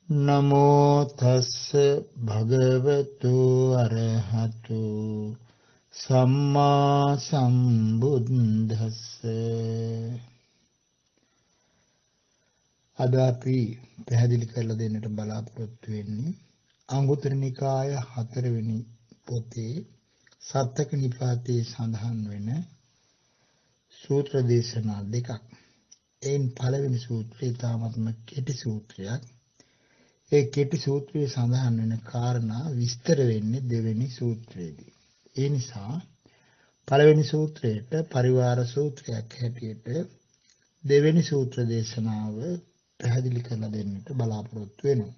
නමෝ තස්ස භගවතු අරහතු සම්මා සම්බුද්දස්ස. අද අපි පැහැදිලි කරලා දෙන්නට බලාපොරොත්තු වෙන්නේ අංගුත්තර නිකාය 4 වෙනි පොතේ සත්තක නිපාතයේ සඳහන් වෙන සූත්‍ර දේශනා දෙකක්. එයින් පළවෙනි සූත්‍රය තාමත්ම කෙටි සූත්‍රයක්. ඒ කෙටි සූත්‍රයේ සඳහන් වෙන කාරණා විස්තර වෙන්නේ දෙවෙනි සූත්‍රයේදී. ඒ නිසා පළවෙනි සූත්‍රයට පරිවාර සූත්‍රයක් හැටියට දෙවෙනි සූත්‍ර දේශනාව පැහැදිලි කරලා දෙන්නට බලාපොරොත්තු වෙනවා.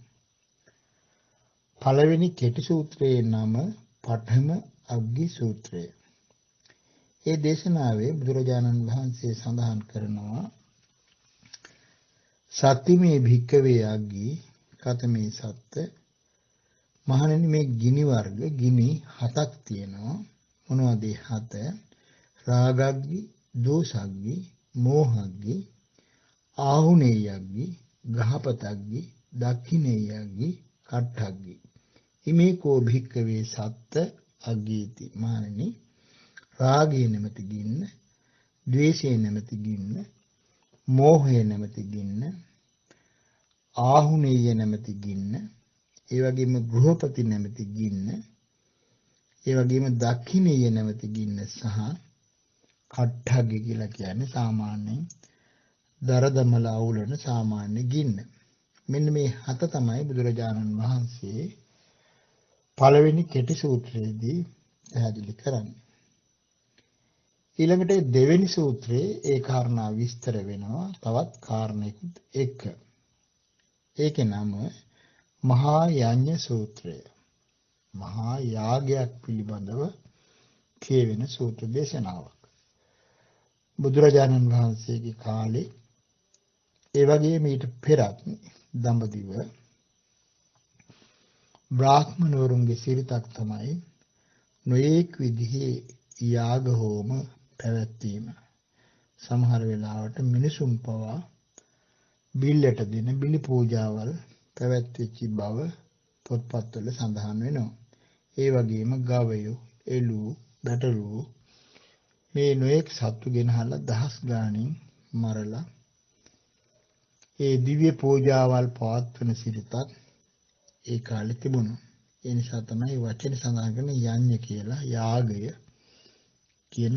පළවෙනි කෙටි සූත්‍රයේ නම පඨම අග්ගි සූත්‍රය. ඒ දේශනාවේ බුදුරජාණන් වහන්සේ සඳහන් කරනවා සත්‍තිමේ භික්කවේ අග්ගි කතමේ සත්ත. මහණෙනි, මේ ගිනි වර්ග ගිනි 7ක් තියෙනවා. මොනවද ඒ 7? රාගග්ගි, දෝසග්ගි, මෝහග්ගි, ආහුනේයග්ගි, ගහපතග්ගි, දක්ඛිනේයග්ගි, කට්ඨග්ගි. ඉමේකෝ භික්කවේ සත්ත අග්ගීති. මහණෙනි, රාගය නැමැති ගින්න, ද්වේෂය නැමැති ගින්න, මෝහය නැමැති ගින්න, ආහුනේය නැමැති ගින්න, ඒ වගේම ගෘහපති නැමැති ගින්න, ඒ වගේම දක්ඛිනේය නැමැති ගින්න සහ කට්ඨග්ග කියලා කියන්නේ සාමාන්‍යයෙන් දරදමල අවුලන සාමාන්‍ය ගින්න. මෙන්න මේ 7 තමයි බුදුරජාණන් වහන්සේ පළවෙනි කෙටි සූත්‍රයේදී පැහැදිලි කරන්නේ. ඊළඟට දෙවෙනි සූත්‍රයේ ඒ කාරණා විස්තර වෙනවා තවත් කාරණයකට එක්ක. ඒකේ නම මහා යඤ්ඤ සූත්‍රය. මහා යාගයක් පිළිබඳව කියවෙන සූත්‍ර දේශනාවක්. බුදුරජාණන් වහන්සේගේ කාලේ ඒ වගේම ඊට පෙරත් දඹදිව බ්‍රාහ්මණවරුන්ගේ සිරිතක් තමයි නොඑක් විදිහේ යාග හෝම පැවැත්වීම. සමහර වෙලාවට මිනිසුන් පවා බිල්ලට දෙන බිලි පූජාවල් පැවැත්වෙච්ච බව පොත්පත්වල සඳහන් වෙනවා. ඒ වගේම ගවයෝ, එළුවෝ, බැටළුවෝ මේ නොඑක් සත්තු ගෙනහලා දහස් ගාණින් මරලා ඒ දිව්‍ය පූජාවල් පවත්වන සිරිතක් ඒ කාලේ තිබුණා. ඒ නිසා තමයි වචන සඳහන් කරන යඤ්ඤ කියලා යාගය කියන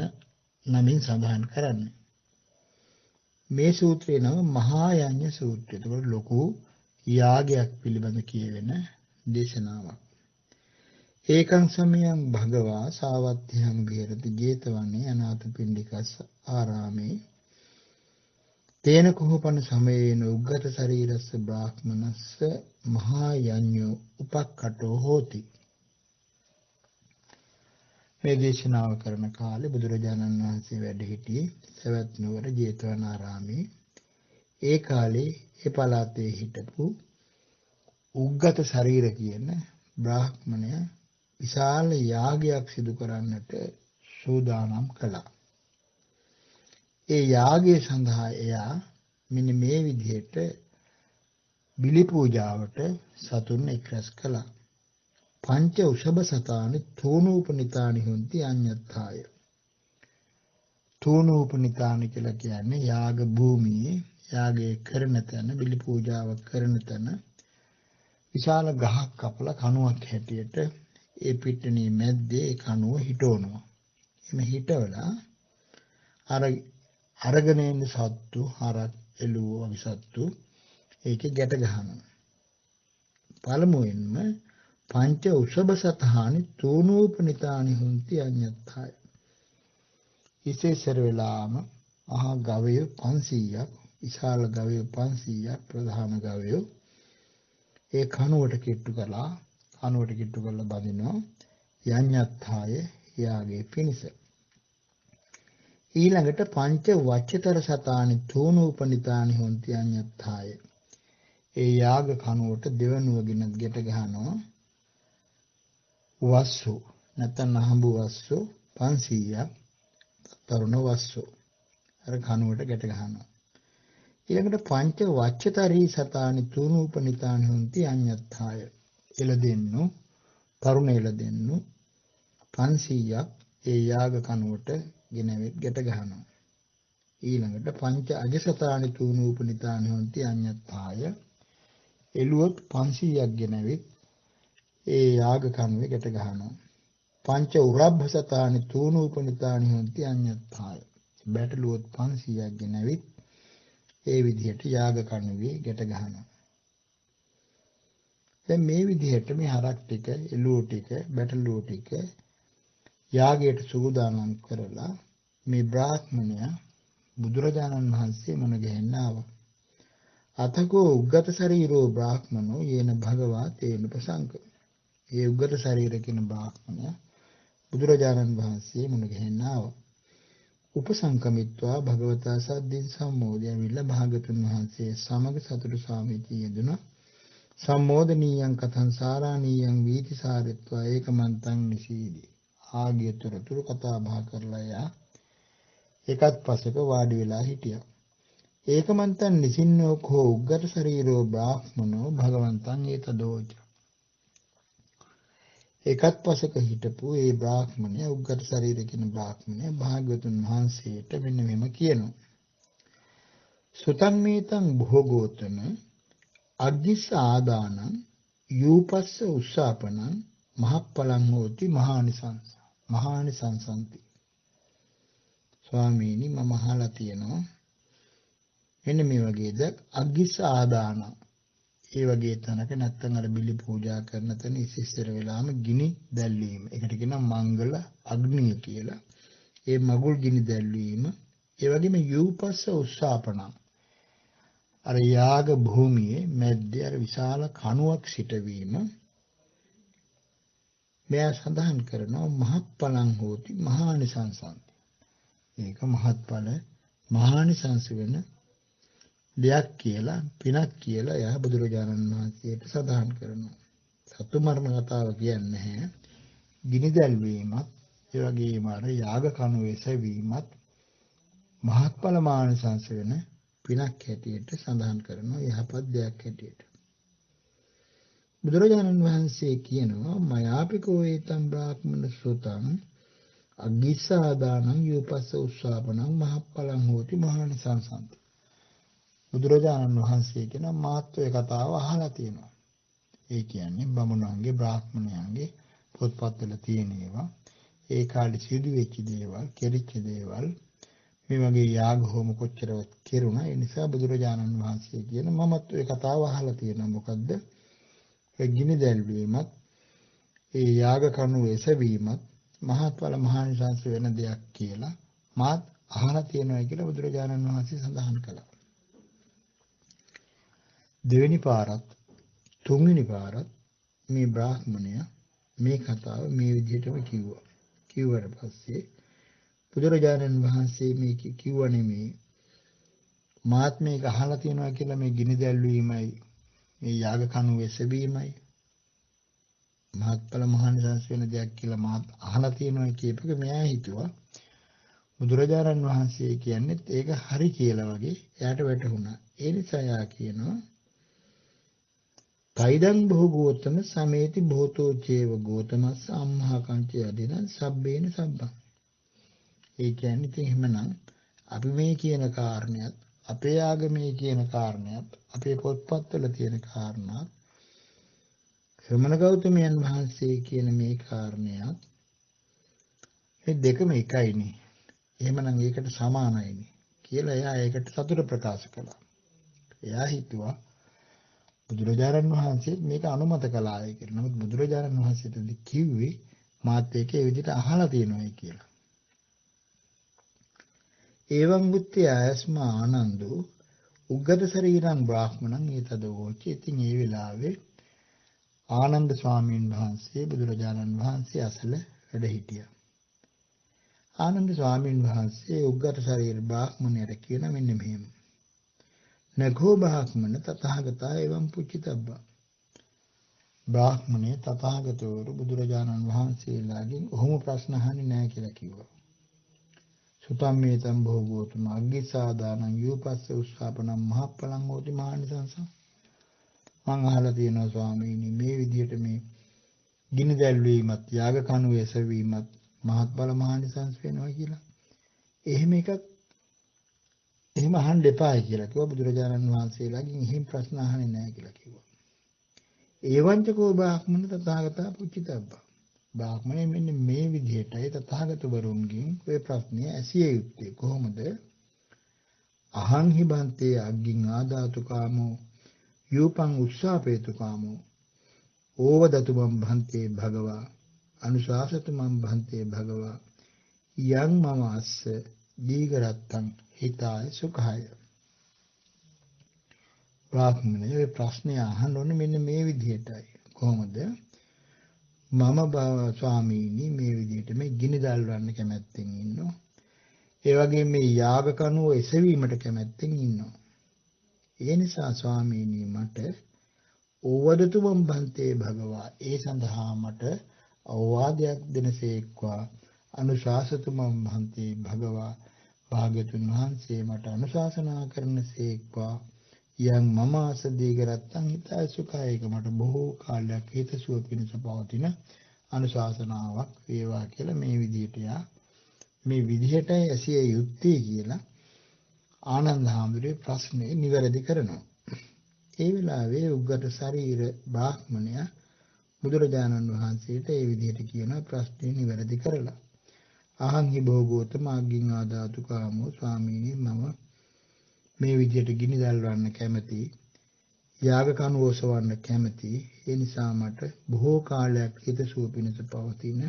නමින් සඳහන් කරන්නේ. මේ සූත්‍රේ නම මහා යඤ්ඤ සූත්‍රය. ඒක ලොකු යාගයක් පිළිබඳ කියවෙන දේශනාවක්. ඒකං සමයං භගවා සාවත්තිහං විහෙරති ජේතවනේ අනාථපිණ්ඩිකස්ස ආරාමේ තේන කුහපන සමයේන උග්ගත ශරීරස්ස බ්‍රාහ්මනස්ස මහා යඤ්ඤෝ උපක්ඛටෝ හෝති. මේ දේශනාව කරන කාලේ බුදුරජාණන් වහන්සේ වැඩ සිටියේ සවැත් නුවර ජේතවනාරාමේ. ඒ කාලේ ඒ පළාතේ හිටපු උග්ගත ශරීර කියන බ්‍රාහ්මණය විශාල යාගයක් සිදු කරන්නට සූදානම් කළා. ඒ යාගය සඳහා එයා මෙන්න මේ විදිහට බිලි පූජාවට සතුන් එක්රැස් කළා. පංච උෂභ සතානි තූනූපනිතානි හොಂತಿ අඤ්ඤත්ථාය. තූනූපනිතානි කියලා කියන්නේ යාග භූමියේ යාගය කරන තැන, බිලි පූජාව කරන තැන විශාල ගහක් කපලා කණුවක් හැටියට ඒ පිටණියේ මැද්දේ ඒ කණුව හිටවනවා. එමෙ හිටවලා අරගෙන එන සත්තු, හරක්, එළුවෝ වගේ සත්තු ඒකේ ගැට ගහනවා. පළමුවෙන්ම පංච උෂභ සතානි තූනූපනිතානි හොಂತಿ අඤ්ඤත්ථාය. විශේෂර වෙලාම මහා ගවය 500ක්, විශාල ගවය 500ක්, ප්‍රධාන ගවය ඒ කනුවට කිට්ටු කරලා බඳිනවා යඤ්ඤත්ථාය යාගේ පිණිස. ඊළඟට පංච වච්චතර සතානි තූනූපනිතානි හොಂತಿ අඤ්ඤත්ථාය. ඒ යාග කනුවට දෙවනුවගෙන ගැට ගහනවා වස්සු නැත්නම් නහඹු වස්සු 500ක්, තරුණ වස්සු අර කනුවට ගැට ගහනවා. ඊළඟට පංච වච්චතරී සතානි තුනූපනිතානි හොಂತಿ අඤ්ඤත්ථාය. එළදෙන්නු තරුණ එළදෙන්නු 500ක් ඒ යාග කනුවට ගෙනවෙත් ගැට ගහනවා. ඊළඟට පංච අජසතානි තුනූපනිතානි හොಂತಿ අඤ්ඤත්ථාය. එළුවොත් 500ක් ගෙනවෙත් ඒ යාග කනුවේ ගැට ගහනවා. පංච උරබ්බසතානි තුනූපනිතානි හොಂತಿ අඤ්ඤත්ථාය. බැටළුවොත් 500ක් ගෙනවෙත් ඒ විදිහට යාග කණුවේ ගැට ගහනවා. දැන් මේ විදිහට මේ හරක් ටික, එළුව ටික, බැටළුව ටික යාගයට සූදානම් කරලා මේ බ්‍රාහ්මණයා බුදුරජාණන් වහන්සේ මුණ ගැහෙන්න ආවා. අතකෝ උග්ගත ශරීරෝ බ්‍රාහ්මනෝ යේන භගවා තේන ප්‍රසංක. ඒ උග්ගත ශරීර කියන බ්‍රාහ්මණයා බුදුරජාණන් වහන්සේ මුණ ගැහෙන්න ආවා. උපසංකමිත්වා භගවතා සද්දින් සම්මෝදයවිල්ලා භාගතුන් වහන්සේ සමග සතුටු සාමිතිය යෙදුණා. සම්මෝදනීයං කතං සාරාණීයං වීතිසාරිත්වා ඒකමන්තං නිසීදී. ආගියතරතුරු කතා බහ කරලා යා එකත් පසක වාඩි වෙලා හිටියා. ඒකමන්තං නිසින්නෝ කෝ උග්ගත ශරීරෝ බ්‍රාහ්මනෝ භගවන්තං ඒතදෝච. එකත් පසක හිටපු ඒ බ්‍රාහ්මණය උග්ගත ශරීර කියන බ්‍රාහ්මණය භාග්‍යවතුන් වහන්සේට මෙන්න මෙම කියනවා. සුතං මේතං භෝගෝතම අග්ගිස්ස ආදානං යූපස්ස උස්සාපනං මහප්පලං හෝති මහානිසංසන්ති. ස්වාමීනි මම අහලා තියෙනවා මෙන්න මේ වගේද අග්ගිස්ස ආදානං ඒ වගේ තැනක නැත්තම් අර බිලි පූජා කරන තැන ඉස්සර වෙලාම ගිනි දැල්වීම. ඒකට කියනවා මංගල අග්නිය කියලා. ඒ මගුල් ගිනි දැල්වීම. ඒ වගේම යූපස්ස උස්සාපන. අර යාග භූමියේ මැද්දේ අර විශාල කණුවක් සිටවීම. මෙයා සඳහන් කරනවා මහප්පලං හෝති මහානිසංසන්ති. ඒක මහත්ඵල මහානිසංස වෙන දෙයක් කියලා පිනක් කියලා එයා බුදුරජාණන් වහන්සේට සඳහන් කරනවා. සතු මරණ කතාව කියන්නේ නැහැ. ගිනි දැල්වීමත් ඒ වගේම අර යාග කණුවේ සැවීමත් මහත්ඵල මානසංස වෙන පිනක් හැටියට සඳහන් කරනවා යහපත් දෙයක් හැටියට. බුදුරජාණන් වහන්සේ කියනවා මයාපිකෝ ඒතම් බ්‍රාහ්මණ සුතං අග්ගිස්සාදානං යූපස්ස උස්සාපනං මහප්ඵලං හෝති මහානිසංසන්ති. බුදුරජාණන් වහන්සේ කියන මාත් ඔය කතාව අහලා තියෙනවා. ඒ කියන්නේ බමුණන්ගේ බ්‍රාහ්මණයන්ගේ පොත්පත්වල තියෙන ඒවා ඒ කාලේ සිදු වෙච්ච දේවල්, කෙරිච්ච දේවල් මේ වගේ යාග හෝම කොච්චරවත් කෙරුණා. ඒ නිසා බුදුරජාණන් වහන්සේ කියන මමත් ඔය කතාව අහලා තියෙනවා. මොකද්ද? ඒ ගිනි දැල්වීමත් ඒ යාග කණුවේ සැවීමත් මහත්ඵල මහානිසංස වෙන දෙයක් කියලා මාත් අහලා තියෙනවා කියලා බුදුරජාණන් වහන්සේ සඳහන් කළා. දෙවෙනි පාරත් තුන්වෙනි පාරත් මේ බ්‍රාහ්මණය මේ කතාව මේ විදිහටම කිව්වා. කිව්වට පස්සේ බුදුරජාණන් වහන්සේ මේක කිව්ව නෙමෙයි මාත් මේක අහලා තියෙනවා කියලා මේ ගිනි දැල්වීමයි මේ යාග කණුවේ සැබීමයි මහත්ඵල මහානිසංස වෙන දෙයක් කියලා මාත් අහලා තියෙනවා කියපක මෙයා හිතුවා බුදුරජාණන් වහන්සේ කියන්නේ ඒක හරි කියලා වගේ එයාට වැටහුණා. ඒ නිසා යා කියනවා තයිදං භෝගෝතම සමේති භෝතෝ චේව ගෝතමස්ස අම්මහා කංච යදින සබ්බේන සබ්බං. ඒ කියන්නේ ඉතින් එහෙමනම් අපි මේ කියන කාරණයක් අපේ ආගමේ කියන කාරණයක් අපේ පොත්පත්වල තියෙන කාරණාවක් ශ්‍රමණ ගෞතමයන් වහන්සේ කියන මේ කාරණයක් මේ දෙකම එකයිනේ. එහෙමනම් ඒකට සමානයිනේ කියලා එයා ඒකට සතුට ප්‍රකාශ කළා. එයා හිතුවා බුදුරජාණන් වහන්සේ මේක අනුමත කළායි කියලා. නමුත් බුදුරජාණන් වහන්සේට කිව්වේ මාත් ඒක ඒ විදිහට අහලා තියෙනවායි කියලා. එවං බුද්ධි ආයස්ම ආනන්දෝ උග්ගත ශරීරං බ්‍රාහ්මණං ඒතදෝච. ඉතින් ඒ වෙලාවේ ආනන්ද ස්වාමීන් වහන්සේ බුදුරජාණන් වහන්සේ අසල වැඩ හිටියා. ආනන්ද ස්වාමීන් වහන්සේ උග්ගත ශරීර බ්‍රාහ්මණයට කියන මෙන්න මෙහෙම. නගෝ බ්‍රාහ්මණ තථාගතා එවං පුච්චිතබ්බා. බ්‍රාහ්මණේ තථාගතවරු බුදුරජාණන් වහන්සේලාගෙන් ඔහොම ප්‍රශ්න අහන්නේ නැහැ කියලා කිව්වා. සුතම්මේතම් භෝගෝතුම අග්ගිසාදානං යූපස්ස උස්සාපනම් මහප්පලං හෝති මහානිසංස. මං අහලා තියෙනවා ස්වාමීනි මේ විදිහට මේ ගිනි දැල්වීමත් යාග කණු එසවීමත් මහත්ඵල මහානිසංස වෙනවා කියලා. එහෙම එකක් එහෙම අහන්න එපායි කියලා කිව්වා බුදුරජාණන් වහන්සේලාගෙන්. එහෙම ප්‍රශ්න අහන්නේ නැහැ කියලා කිව්වා. ඒවංචකෝ බ්‍රාහ්මණ තථාගතා පුච්චිතබ්බා. බ්‍රාහ්මණය මෙන්න මේ විදිහටයි තථාගතවරුන්ගෙන් ඔය ප්‍රශ්නය ඇසිය යුත්තේ. කොහොමද? අහං හි බන්තේ අග්ගින් ආදාතු කාමෝ යූපං උස්සාපේතු කාමෝ ඕවදතු මම් භන්තේ භගවා අනුශාසතු මම් භන්තේ භගවා යං මම අස්ස දීගරත්තං හිතාය සුඛාය. බ්‍රාහ්මණය ප්‍රශ්නය අහන්න ඕනේ මෙන්න මේ විදිහටයි. කොහොමද? මම ස්වාමීනි මේ විදිහට මේ ගිනි දල්වන්න කැමැත්තෙන් ඉන්නවා. ඒ වගේම මේ යාග කණුව එසවීමට කැමැත්තෙන් ඉන්නවා. ඒ නිසා ස්වාමීනි මට ඕවදතු මම් භන්තේ භගවා ඒ සඳහා මට අවවාදයක් දෙනසේක්වා අනුශාසතු මම් භන්තේ භගවා භාග්‍යතුන් වහන්සේ මට අනුශාසනා කරනසේක්වා යං මම ආසදී කරත්තන් හිතයි සුඛායක මට බොහෝ කාලයක් හිතසුව පිණිස පවතින අනුශාසනාවක් වේවා කියලා මේ විදිහට මේ විදිහටයි ඇසිය යුත්තේ කියලා ආනන්ද හාමුදුරුවෝ ප්‍රශ්නේ නිවැරදි කරනවා. ඒ වෙලාවේ උග්ගට ශරීර බ්‍රාහ්මණයා බුදුරජාණන් වහන්සේට ඒ විදිහට කියන ප්‍රශ්නේ නිවැරදි කරලා අහං හි භෝගෝතම අග්ගින් ආදාතු කාමෝ ස්වාමීනි මම මේ විදිහට ගිනි දැල්වන්න කැමති යාග කණුව ඔසවන්න කැමති ඒ නිසා මට බොහෝ කාලයක් හිතසුව පිණිස පවතින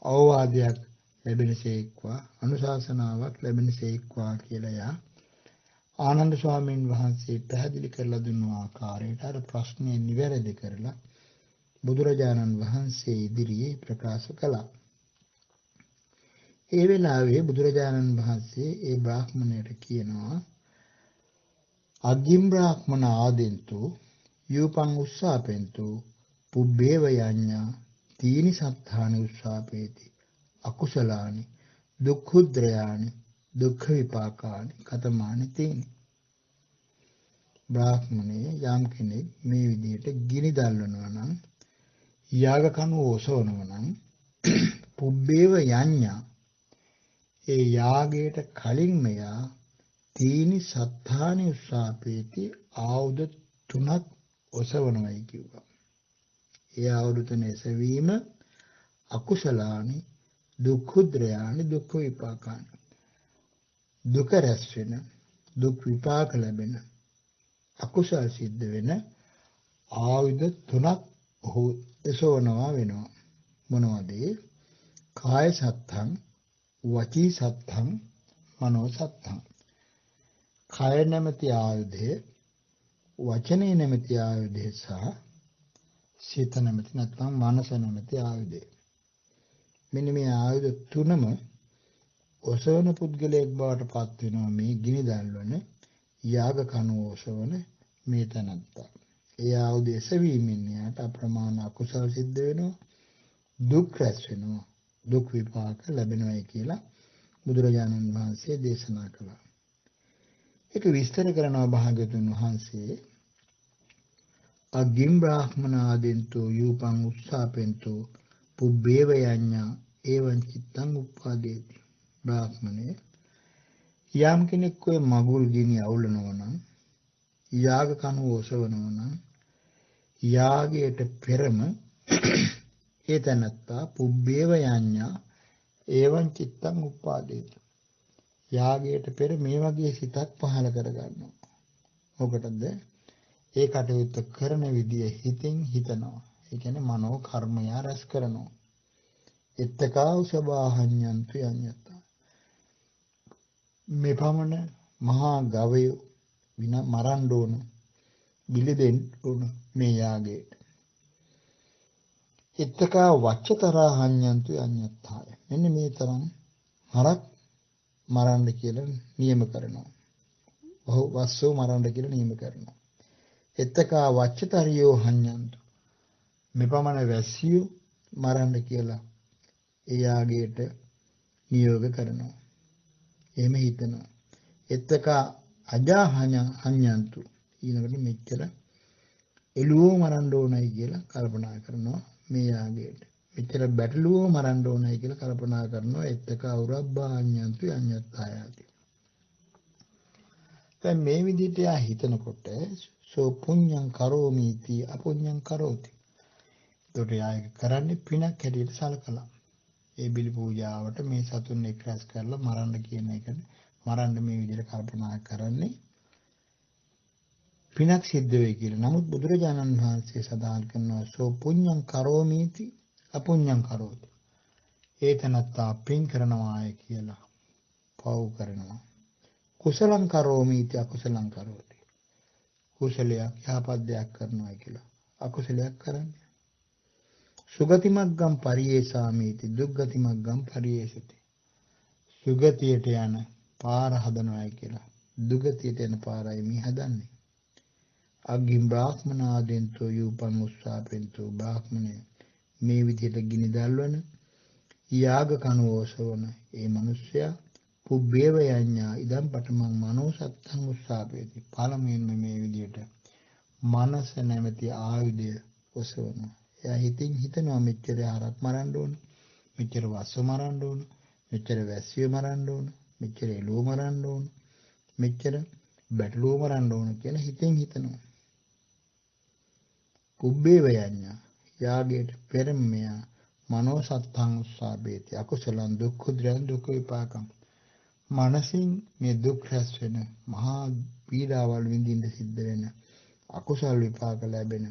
අවවාදයක් ලැබෙනසේක්වා අනුශාසනාවක් ලැබෙනසේක්වා කියලා ආනන්ද ස්වාමීන් වහන්සේ පැහැදිලි කරලා දුන්නු ආකාරයට අර ප්‍රශ්නේ නිවැරදි කරලා බුදුරජාණන් වහන්සේ ඉදිරියේ ප්‍රකාශ කළා. ඒ වෙලාවේ බුදුරජාණන් වහන්සේ ඒ බ්‍රාහ්මණයට කියනවා අග්ගිම් බ්‍රාහ්මණ ආදෙන්තු යූපං උස්සාපෙන්තු පුබ්බේව යඤ්ඤා තීනි සත්තානි උස්සාපේති අකුසලානි දුක්ඛුද්‍රයානි දුක්ඛ විපාකානි කතමානි තීනි. බ්‍රාහ්මණේ යම් කෙනෙක් මේ විදිහට ගිනි දල්වනවා නම් යාග කණුව ඔසවනවා නම් පුබ්බේව යඤ්ඤා ඒ යාගයට කලින් මෙයා තීනි සත්තානි උස්සාපේති ආයුධ 3ක් ඔසවනවායි කිව්වා. ඒ ආයුධ 3 එසවීම අකුසලානි දුක්ඛුද්‍රයානි දුක්ඛ විපාකානි දුක රැස් වෙන දුක් විපාක ලැබෙන අකුසල් සිද්ධ වෙන ආයුධ 3ක් ඔහු එසවනවා වෙනවා. මොනවද? කාය සත්තං වචී සත්තං මනෝ සත්තං. කාය නැමැති ආයුධය, වචනේ නැමැති ආයුධය සහ සිත නැමැති නැත්නම් මනස නැමැති ආයුධය. මෙන්න මේ ආයුධ තුනම ඔසවන පුද්ගලයෙක් බවට පත් වෙනවා මේ ගිනි දැල්වන යාග කණුව ඔසවන මේ තැනත්තා. ඒ ආයුධ එසවීමෙන් යාට අප්‍රමාණ අකුසල් සිද්ධ වෙනවා, දුක් රැස් වෙනවා, දුක් විපාක ලැබෙනවා කියලා බුදුරජාණන් වහන්සේ දේශනා කළා. ඒක විස්තර කරනවා භාග්‍යවතුන් වහන්සේ අග්ගිම් බ්‍රාහ්මණ ආදෙන්තෝ යූපං උස්සාපෙන්තෝ පුබ්බේව යඤ්ඤා එවං චිත්තං උප්පාදේති. බ්‍රාහ්මණය යම් කෙනෙක් ඔය මගුල් ගිනි අවුලනවා නම් යාග කණුව ඔසවනවා නම් යාගයට පෙරම ඒ තැනත්තා පුබ්බේව යඤ්ඤා එවං චිත්තං උප්පාදේති. යාගයට පෙර මේ වගේ සිතක් පහළ කරගන්නවා. මොකටද? ඒ කටයුත්ත කරන විදිය හිතින් හිතනවා. ඒ කියන්නේ මනෝ කර්මය රැස් කරනවා. එත්තකා උසබාහඤ්ඤන්තු යඤ්ඤත. මේ පමණ මහා ගවය මරන්න ඕන, බිලිදෙන්න ඕන මේ යාගයට. එත්තකා වච්චතරාහඤ්ඤන්තු යඤ්ඤත්තාය. මෙන්න මේ තරම් හරක් මරන්න කියලා නියම කරනවා. වස්සෝ මරන්න කියලා නියම කරනවා. එත්තකා වච්චතරියෝ හඤ්ඤන්තු. මෙපමණ වැසියෝ මරන්න කියලා ඒ යාගයට නියෝග කරනවා. එහෙම හිතනවා. එත්තක අජාහඤ්ඤන්තු ඊළඟට මෙච්චර එළුවෝ මරන්න ඕනයි කියලා කල්පනා කරනවා මේ යාගයට. මෙච්චර බැටළුවෝ මරන්න ඕනයි කියලා කල්පනා කරනවා එත්තක උරබ්බාඤ්ඤන්තු යඤ්ඤත්තායති. දැන් මේ විදිහට යා හිතනකොට සෝ පුඤ්ඤං කරෝමීති අපුඤ්ඤං කරෝති. ඒකට යා කරන්නේ පිනක් හැටියට සලකලා. ඒ බිලි පූජාවට මේ සතුන් එක්රැස් කරලා මරන්න කියන එක මරන්න මේ විදිහට කල්පනා කරන්නේ පිනක් සිද්ධ වෙයි කියලා. නමුත් බුදුරජාණන් වහන්සේ සඳහන් කරනවා සෝ පුඤ්ඤං කරෝමීති අපුඤ්ඤං කරෝති. ඒතනත්තා පින් කරනවාය කියලා පව් කරනවා. කුසලං කරෝමීති අකුසලං කරෝති. කුසලයක් යහපත් දෙයක් කරනවා කියලා අකුසලයක් කරන්නේ. සුගතිමග්ගම් පරියේසාමීති දුක්ගතිමග්ගම් පරියේසති. සුගතියට යන පාර හදනවායි කියලා දුගතියට යන පාරයි මේ හදන්නේ. අග්ගිම් බ්‍රාහ්මනාදෙන්තෝ යූපං උස්සාපෙන්තෝ බ්‍රාහ්මණය මේ විදිහට ගිනි දැල්වන යාග කනෝසවන ඒ මිනිසයා පුබ්බේව යඤ්ඤා ඉදම් පඨමං මනෝ සත්තං උස්සාපේති. පළමුවෙන්ම මේ විදිහට මනස නැමැති ආයුධය ඔසවනවා. එයා හිතින් හිතනවා මෙච්චර හරක් මරන්න ඕන, මෙච්චර වස්ස මරන්න ඕන, මෙච්චර වැස්සිය මරන්න ඕන, මෙච්චර එළුව මරන්න ඕන, මෙච්චර බැටළුව මරන්න ඕන කියලා හිතෙන් හිතනවා. පුබ්බේව යඤ්ඤා යාගයට පෙරම මෙයා මනෝ සත්තං උස්සාපේති. අකුසලං දුක්ඛුද්‍රයන් දුක්ඛ විපාකම්. මනසින් මේ දුක් රැස් වෙන මහා පීඩාවල් විඳින්න සිද්ධ වෙන අකුසල විපාක ලැබෙන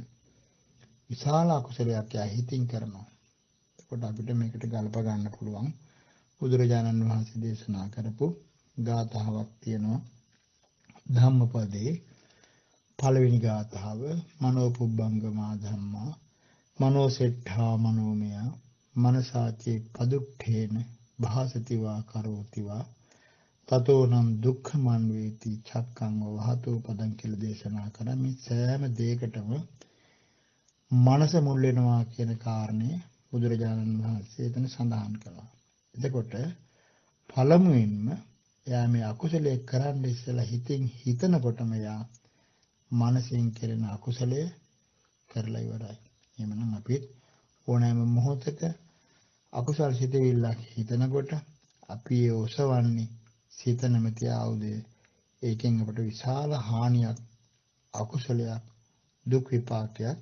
විශාල අකුසලයක් යා හිතින් කරනවා. එතකොට අපිට මේකට ගලප ගන්න පුළුවන් බුදුරජාණන් වහන්සේ දේශනා කරපු ගාථාවක් තියෙනවා ධම්මපදයේ පළවෙනි ගාථාව මනෝ පුබ්බංගමා ධම්මා මනෝ සෙට්ඨා මනෝමය මනසාචේ පදුක්ඛේන භාසතිවා කරෝතිවා තතෝනම් දුක්ඛමන් වේති චක්කං වහතෝ පදං කියලා දේශනා කරා. මේ සෑම දෙයකටම මනස මුල් වෙනවා කියන කාරණේ බුදුරජාණන් වහන්සේ එතන සඳහන් කළා. එතකොට පළමුවෙන්ම එයා මේ අකුසලයේ කරන්න ඉස්සෙල්ලා හිතින් හිතනකොටම එයා මනසෙන් කෙරෙන අකුසලය කරලා ඉවරයි. එහෙමනම් අපි ඕනෑම මොහොතක අකුසල් සිතවිල්ලක් හිතනකොට අපි ඒ ඔසවන්නේ සිත නැමැති ආයුධය. ඒකෙන් අපට විශාල හානියක් අකුසලයක් දුක් විපාකයක්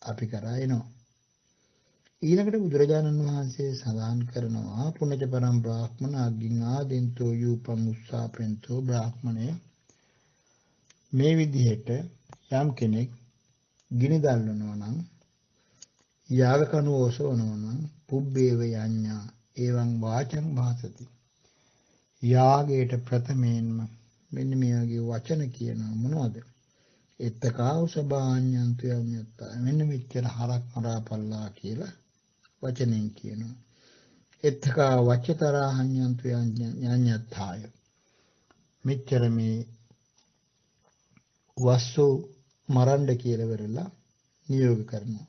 අපි කරා එනවා. ඊළඟට බුදුරජාණන් වහන්සේ සඳහන් කරනවා පුණජ පරම් බ්‍රාහ්මණ අග්ගින් ආදෙන්තෝ යූපං උස්සාපෙන්තෝ බ්‍රාහ්මණය මේ විදිහට යම් කෙනෙක් ගිනි දැල්වනවා නම් යාග කණු ඔසවනවා නම් පුබ්බේව යඤ්ඤා එවං වාචං භාසති. යාගයට ප්‍රථමයෙන්ම මෙන්න මේ වගේ වචන කියනවා. මොනවද? එත්තකා උසබාඤ්ඤන්තු යඤ්ඤත්තා. මෙන්න මෙච්චර හරක් මරාපල්ලා කියලා වචනෙන් කියනවා. එත්තකා වච්චතරා හඤ්ඤන්තු යඤ්ඤත්තාය. මෙච්චර මේ වස්සෝ මරන්න කියලා වෙරලා නියෝග කරනවා.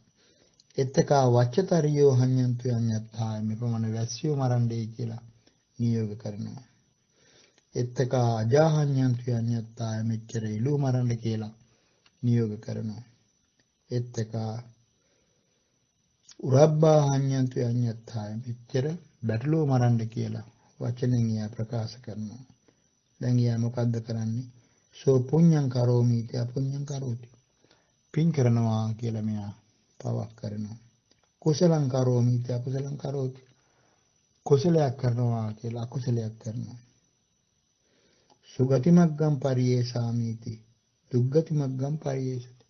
එත්තකා වච්චතරියෝ හඤ්ඤන්තු යඤ්ඤත්තාය. මෙපමණ වැස්සියෝ මරන්නයි කියලා නියෝග කරනවා. එත්තකා අජාහඤ්ඤන්තු යඤ්ඤත්තාය. මෙච්චර එළුව මරන්න කියලා නියෝග කරනවා. එත්තකා උරබ්බා හඤ්ඤන්තු යඤ්ඤත්තාය. මෙච්චර බැටළුව මරන්න කියලා වචනෙන් එයා ප්‍රකාශ කරනවා. දැන් එයා මොකද්ද කරන්නේ? සෝ පුඤ්ඤං කරෝමීති අපුඤ්ඤං කරෝති. පින් කරනවා කියලා මෙයා පවක් කරනවා. කුසලං කරෝමීති අකුසලං කරෝති. කුසලයක් කරනවා කියලා අකුසලයක් කරනවා. සුගති මග්ගම් පරියේසාමීති දුග්ගති මග්ගම් පරියේසති.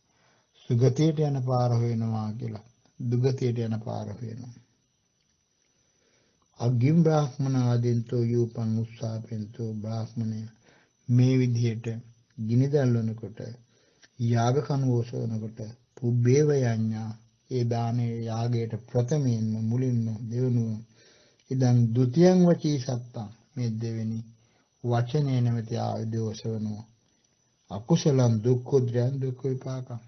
සුගතියට යන පාර හොයනවා කියලා දුගතියට යන පාර හොයනවා. අග්ගිම් බ්‍රාහ්මණ ආදෙන්තෝ යූපං උස්සාපෙන්තෝ බ්‍රාහ්මණය මේ විදිහට ගිනි දැල්වනකොට යාග කනුවසනකොට පුබ්බේව යඤ්ඤා ඒ දානේ යාගයට ප්‍රථමයෙන්ම මුලින්ම දෙවනුව ඉදන් ဒ ුතියං වචී සත්තං මේ දෙවෙනි වචනේ නැමැති ආයුධය ඔසවනවා. අකුසලං දුක්ඛුද්‍රයන් දුක්ඛ විපාකං.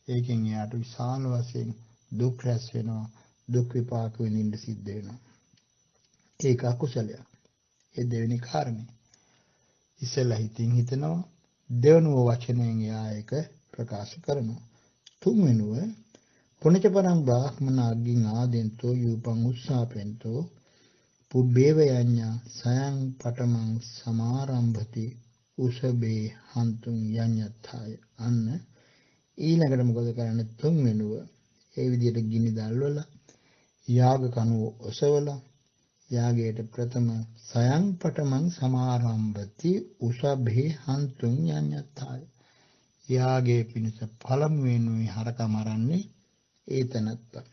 ඒකෙන් යාට විශාල වශයෙන් දුක් රැස් වෙනවා. දුක් විපාක විඳින්න සිද්ධ වෙනවා. ඒක අකුසලයක්. ඒ දෙවෙනි කාරණේ. ඉස්සෙල්ලා හිතින් හිතනවා. දෙවනුව වචනයෙන් එයා ඒක ප්‍රකාශ කරනවා. තුන්වෙනුව පුණජ පරම් බ්‍රාහ්මනාග්ගින් ආදෙන්තෝ යූපං උස්සාපෙන්තෝ පුබ්බේව යඤ්ඤා සයං පඨමං සමාරම්භති උසබේ හන්තුං යඤ්ඤත්ථාය. අන්න ඊළඟට මොකද කරන්නේ? තුන්වෙනුව ඒ විදිහට ගිනි දැල්වලා යාග කනුව ඔසවලා යාගයට ප්‍රථම සයං පඨමං සමාරම්භති උසබේ හන්තුං යඤ්ඤත්ථාය. යාගයේ පිණිස පළමුවෙනුයි හරක මරන්නේ ඒ තැනත්තා.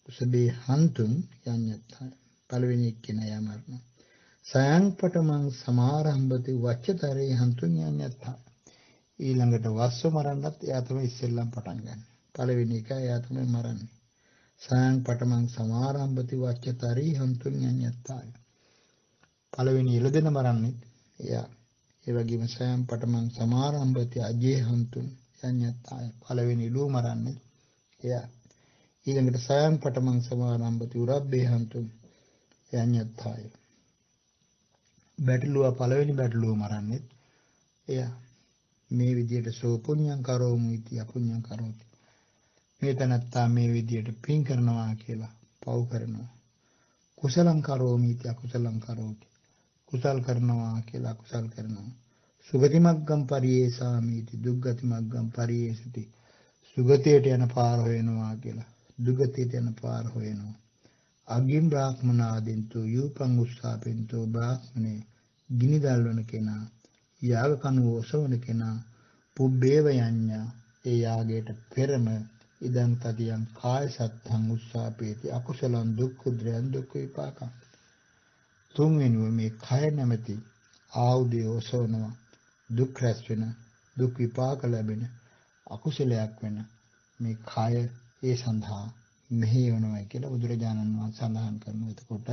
උසබේ හන්තුං යඤ්ඤත්ථාය. පළවෙනි එක්කෙනා යා මරනවා. සයං පඨමං සමාරම්භති වච්චතරේ හන්තුං යඤ්ඤත්ථාය. ඊළඟට වස්ස මරන්නත් එයා තමයි ඉස්සෙල්ලම පටන් ගන්න. පළවෙනි එක එයා තමයි මරන්නේ. සයං පඨමං සමාරම්භති වච්චතරේ හන්තුං යඤ්ඤත්ථාය. පළවෙනි එළදෙන මරන්නේ එයා. ඒ වගේම සයං පඨමං සමාරම්භති අජේ හන්තුං යඤ්ඤත්ථාය. පළවෙනි ඉලුව මරන්නේ එයා. ඊළඟට සයං පඨමං සමාරම්භති උරබ්බේ හන්තුං යඤ්ඤත්ථාය. බැටළුව පළවෙනි බැටළුව මරන්නේ එයා. මේ විදියට සෝ පුඤ්ඤං කරෝමු इति අපුඤ්ඤං කරෝති. මේ තනත්තා මේ විදියට පින් කරනවා කියලා පව් කරනවා. කුසලං කරෝමි इति අකුසලං කරෝති. කුසල් කරනවා කියලා අකුසල් කරනවා. සුගති මග්ගම් පරියේසාමි इति දුග්ගති මග්ගම් පරියේසති. සුගතියට යන පාර හොයනවා කියලා දුගතියට යන පාර හොයනවා. අග්ගින් බ්‍රාහ්මනාදෙන්තෝ යූපං උස්සාපෙන්තෝ බ්‍රාහ්මනේ ගිනි දැල්වන කෙනා යාග කනුව ඔසවන කෙනා පුබ්බේව යඤ්ඤා ඒ යාගයට පෙරම ඉදං තදියං කාය සත්තං උස්සාපේති අකුසලං දුක්ඛුද්‍රයන් දුක්ඛ විපාකං. තුන්වෙනිව මේ කය නැමැති ආයුධය ඔසවනවා දුක් රැස් වෙන දුක් විපාක ලැබෙන අකුසලයක් වෙන මේ කය ඒ සඳහා මෙහෙයවනවා කියලා බුදුරජාණන් වහන්සේ සඳහන් කරනවා. එතකොට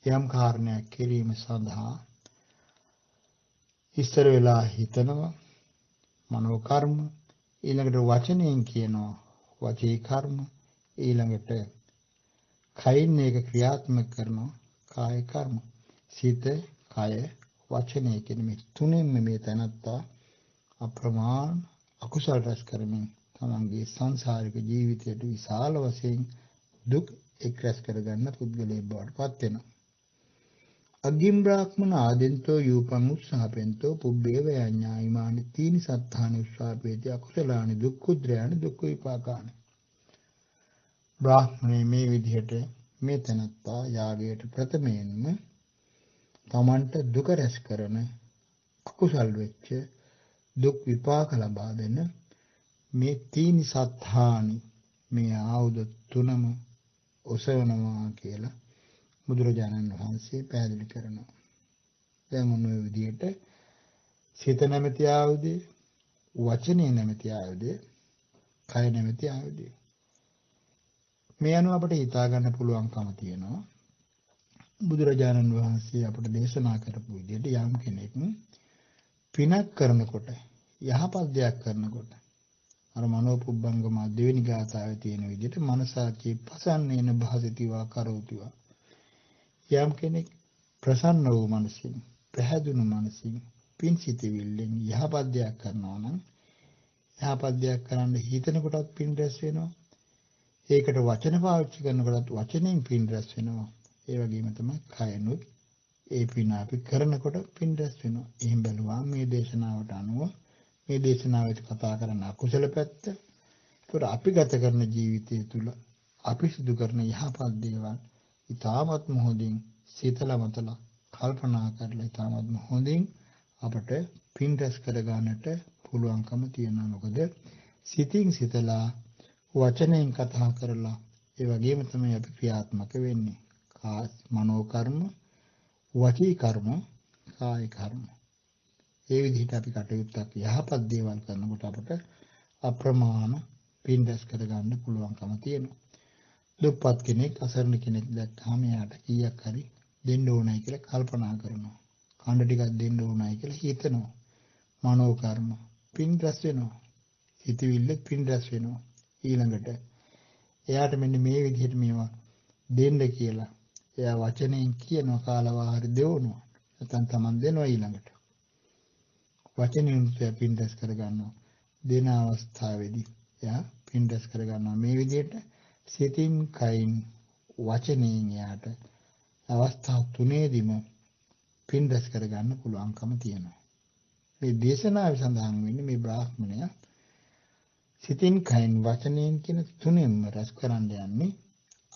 යම් කාරණයක් කිරීම සඳහා ඉස්තර වෙලා හිතනවා මනෝ කර්ම, ඊළඟට වචනයෙන් කියනවා වචී කර්ම, ඊළඟට කයින් එක ක්‍රියාත්මක කරනවා කාය කර්ම. සිත, කය, වචනය කියන මේ තුනෙන්ම මේ තැනත්තා අප්‍රමාණ අකුසල රැස් කරමින් තමන්ගේ සංසාරික ජීවිතයට විශාල වශයෙන් දුක් එක් රැස් කරගන්න පුද්ගලයෙක් බවට පත් වෙනවා. අග්ගිම් බ්‍රාහ්මන ආදෙන්තෝ යූපං උස්සාපෙන්තෝ පුබ්බේව යඤ්ඤා ඉමානි තීනි සත්තානි උස්සාපේති අකුසලානි දුක්ඛුද්‍රයානි දුක්ඛ විපාකානි. බ්‍රාහ්මණය මේ විදිහට මේ තැනත්තා යාගයට ප්‍රථමයෙන්ම තමන්ට දුක රැස් කරන අකුසල් වෙච්ච දුක් විපාක ලබා දෙන මේ තීනි සත්තානි මේ ආයුධ තුනම ඔසවනවා කියලා බුදුරජාණන් වහන්සේ පැහැදිලි කරනවා. දැන් මොන විදිහට සිත නැමැති ආයුධය, වචනේ නැමැති ආයුධය, කය නැමැති ආයුධය. මේ අනුව අපිට හිතා ගන්න පුළුවන්කම තියෙනවා. බුදුරජාණන් වහන්සේ අපට දේශනා කරපු විදිහට යම් කෙනෙක් පිනක් කරනකොට, යහපත් දෙයක් කරනකොට අර මනෝපුබ්බංගම දෙවෙනි ගාථාවේ තියෙන විදිහට මනසාචේ පසන්නේන භාසිතීවා කරෝතිවා. යම් කෙනෙක් ප්‍රසන්න වූ මනසින්, පැහැදුණු මනසින්, පින් සිතවිල්ලෙන් යහපත් දෙයක් කරනවා නම් යහපත් දෙයක් කරන්න හිතන කොටත් පින් රැස් වෙනවා. ඒකට වචන පාවිච්චි කරනකොටත් වචනෙන් පින් රැස් වෙනවා. ඒ වගේම තමයි කයනුත් ඒ පින අපි කරනකොට පින් රැස් වෙනවා. එහෙන් බැලුවා මේ දේශනාවට අනුව මේ දේශනාවෙත් කතා කරන අකුසල පැත්ත. ඒකට අපි ගත කරන ජීවිතය තුළ අපි සිදු කරන යහපත් දේවල් ඉතාමත් හොඳින් සිතලා මතලා කල්පනා කරලා ඉතාමත් හොඳින් අපට පින් රැස් කර ගන්නට පුළුවන්කම තියෙනවා. මොකද සිතින් සිතලා වචනයෙන් කතා කරලා ඒ වගේම තමයි අපි ක්‍රියාත්මක වෙන්නේ. මනෝ කර්ම, වචී කර්ම, කාය කර්ම. ඒ විදිහට අපි කටයුත්තක් යහපත් දේවල් කරනකොට අපට අප්‍රමාණ පින් රැස් කර ගන්න පුළුවන්කම තියෙනවා. දුප්පත් කෙනෙක්, අසරණ කෙනෙක් දැක්කම එයාට කීයක් හරි දෙන්න ඕනයි කියලා කල්පනා කරනවා. කණ්ඩ ටිකක් දෙන්න ඕනයි කියලා හිතනවා. මනෝ කර්ම පින් රැස් වෙනවා. හිතවිල්ල පින් රැස් වෙනවා. ඊළඟට එයාට මෙන්න මේ විදිහට මේවා දෙන්න කියලා එයා වචනයෙන් කියනවා, කාලවාහරි දෙවනවා. නැත්නම් තමන් දෙනවා ඊළඟට. වචනෙන් පින් රැස් කර ගන්නවා. දෙන අවස්ථාවේදී එයා පින් රැස් කර ගන්නවා. මේ විදිහට සිතින් කයින් වචනයෙන් යාට අවස්ථා තුනේදීම පින් රැස් කර ගන්න පුළුවන්කම තියෙනවා. මේ දේශනාවේ සඳහන් වෙන්නේ මේ බ්‍රාහ්මණයා සිතින් කයින් වචනයෙන් කියන තුනෙන්ම රැස් කරන්න යන්නේ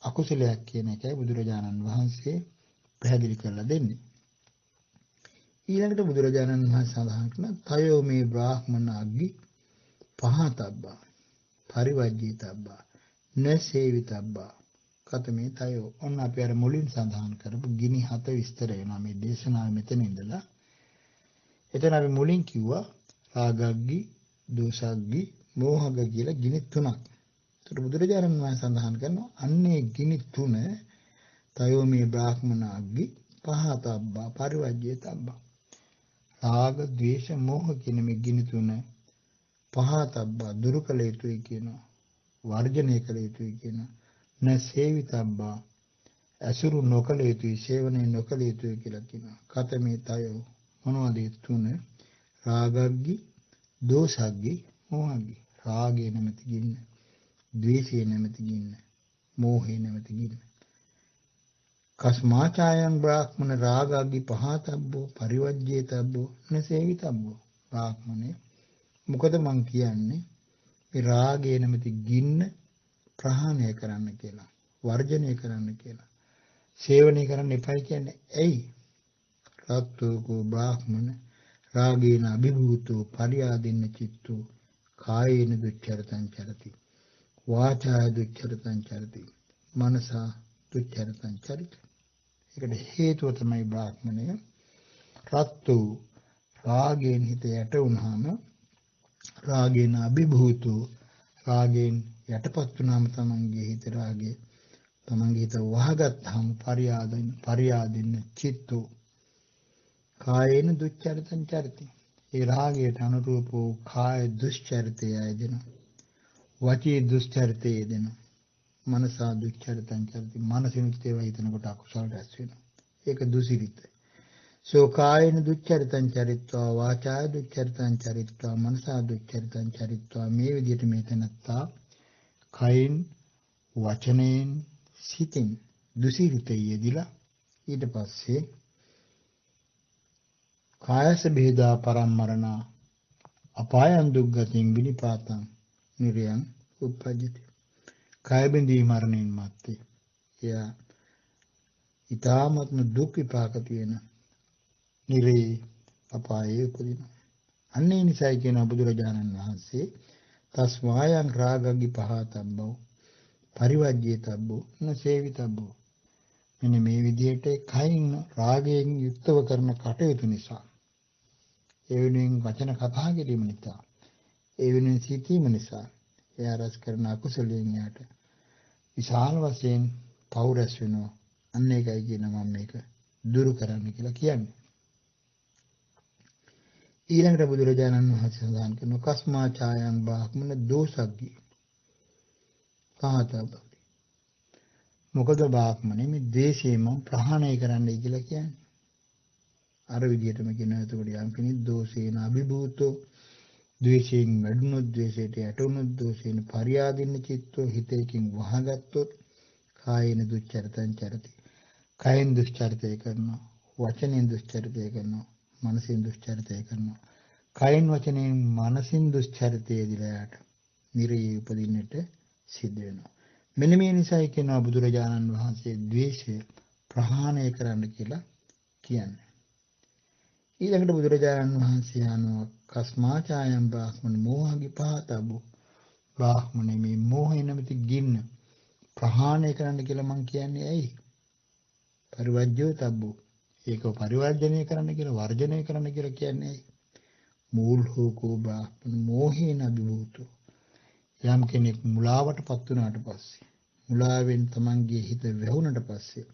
අකුසලයක් කියන එකයි බුදුරජාණන් වහන්සේ පැහැදිලි කරලා දෙන්නේ. ඊළඟට බුදුරජාණන් වහන්සේ සඳහන් කරන තයෝ මේ බ්‍රාහ්මණ අග්ගි පහතබ්බා පරිවජ්ජිතබ්බා නසේවිතබ්බා කතමේ තයෝ. ඔන්න අපි අර මුලින් සඳහන් කරපු ගිනි 7 විස්තර වෙනවා මේ දේශනාවේ මෙතන ඉඳලා. එතන අපි මුලින් කිව්වා රාගග්ගි, දෝසග්ගි, මෝහග්ග කියලා ගිනි තුනක්. ඒතර බුදුරජාණන් වහන්සේ සඳහන් කරනවා අන්නේ ගිනි තුන තයෝ මේ බ්‍රාහ්මණ අග්ගි පහතබ්බා පරිවජ්ජිතබ්බා. රාග, ද්වේෂ, මෝහ කියන මේ ගිනි තුන පහතබ්බා දුරු කළ යුතුයි කියනවා. වර්ජනය කළ යුතුයි කියනවා. නසේවිතබ්බා අසුරු නොකළ යුතුයි, සේවනය නොකළ යුතුයි කියලා කියනවා. කතමේ තයෝ මොනවද ඒ තුන? රාගග්ගි, දෝසග්ගි, මෝහග්ගි. රාගය නැමැති ගින්න, ද්වේෂය නැමැති ගින්න, මෝහය නැමැති ගින්න. කස්මාචායං බ්‍රාහ්මණ රාගග්ගි පහතබ්බෝ පරිවජ්ජේතබ්බෝ නසේවිතබ්බෝ. බ්‍රාහ්මණේ මොකද මං කියන්නේ මේ රාගය නැමැති ගින්න ප්‍රහාණය කරන්න කියලා, වර්ජනය කරන්න කියලා. සේවනය කරන්න එපයි කියන්නේ ඇයි? රාත්තෝකෝ බ්‍රාහ්මණ රාගේන අභිභූතෝ පරියාදින්න චිත්තෝ කායේන දුච්චරතං චරති වාචාය දුච්චරතං චරති මනසා දුච්චරතං චරිත. ඒකට හේතුව තමයි බ්‍රාහ්මණය රාත්තෝ රාගයෙන් හිත යට වුණාම, රාගේන අභිභූතෝ රාගයෙන් යටපත් වුණාම තමන්ගේ හිත රාගය තමන්ගේ හිත වහගත්තාම පරියාදින්න චිත්තෝ කායේන දුච්චරිතං චරිතං. ඒ රාගයට අනුරූප වූ කාය දුස්චරිතය යෙදෙනවා. වචී දුස්චරිතය යෙදෙනවා. මනසා දුච්චරිතං චරිතං. මනසිනුත් ඒවා හිතනකොට අකුසල රැස් වෙනවා. ඒක දුසිරිත. සෝ කායේන දුච්චරිතං චරිත්වා වාචාය දුච්චරිතං චරිත්වා මනසා දුච්චරිතං චරිත්වා. මේ විදිහට මේ තැනත්තා කයින් වචනයෙන් සිතින් දුසිරිතය යෙදිලා ඊට පස්සේ කායස බේදා පරම්මරණා අපායන් දුක්ගතින් විනිපාතං නිරයන් උපජ්ජති. කාය බින්දී මරණයෙන් මත්තේ එයා ඊ타ත්ම දුක් විපාක තියෙන නිරේ අපායේ උපදිනවා. අන්නේ නිසයි කියන බුදුරජාණන් වහන්සේ තස්මායන් රාගග්ගි පහතබ්බෝ පරිවජ්ජේතබ්බෝ නසේවිතබ්බෝ. මෙන්න මේ විදිහට කයින් රාගයෙන් යුක්තව කරන කටයුතු නිසා, ඒ වෙනුවෙන් වචන කතා කිරීම නිසා, ඒ වෙනුවෙන් සිතීම නිසා එයා රැස් කරන අකුසලයෙන් යාට විශාල වශයෙන් පව් රැස් වෙනවා. අන්න ඒකයි කියනවා මම මේක දුරු කරන්න කියලා කියන්නේ. ඊළඟට බුදුරජාණන් වහන්සේ සඳහන් කරන කස්මා ඡායං බ්‍රාහ්මණ දෝසග්ගි පහතබ්බති. මොකද බ්‍රාහ්මණය මේ ද්වේෂයම ප්‍රහාණය කරන්නයි කියලා කියන්නේ. අර විදිහටම කියනවා. එතකොට යම් කෙනෙක් දෝෂේන අභිභූතෝ, ද්වේෂයෙන් වැඩුණොත්, ද්වේෂයට යටුණොත්, දෝෂයෙන් පරියාදින්න චිත්තෝ, හිතේකින් වහගත්තොත් කායේන දුච්චරිතං චරති. කායෙන් දුස්චරිතය කරනවා, වචනෙන් දුස්චරිතය කරනවා, මනසින් දුස්චරිතය කරනවා. කායෙන් වචනෙන් මනසින් දුස්චරිතය දිලයට නිරේ උපදින්නට සිද්ධ වෙනවා. මෙන්න මේ නිසායි කියනවා බුදුරජාණන් වහන්සේ ද්වේෂය ප්‍රහාණය කරන්න කියලා කියන්නේ. ඊළඟට බුදුරජාණන් වහන්සේ අනුව කස්මාචායම් බ්‍රාහ්මණ මෝහගි පහතබ්බෝ. බ්‍රාහ්මණය මේ මෝහය නැමැති ගින්න ප්‍රහාණය කරන්න කියලා මං කියන්නේ ඇයි? පරිවර්ජ්‍යෝ තබ්බෝ. ඒක පරිවර්ජනය කරන්න කියලා, වර්ජනය කරන්න කියලා කියන්නේ ඇයි? මූල් හෝකෝ බ්‍රාහ්මණ මෝහේන අභිභූතෝ. යම් කෙනෙක් මුලාවටපත් වුණාට පස්සේ, මුලාවෙන් තමන්ගේ හිත වැහුණට පස්සේ,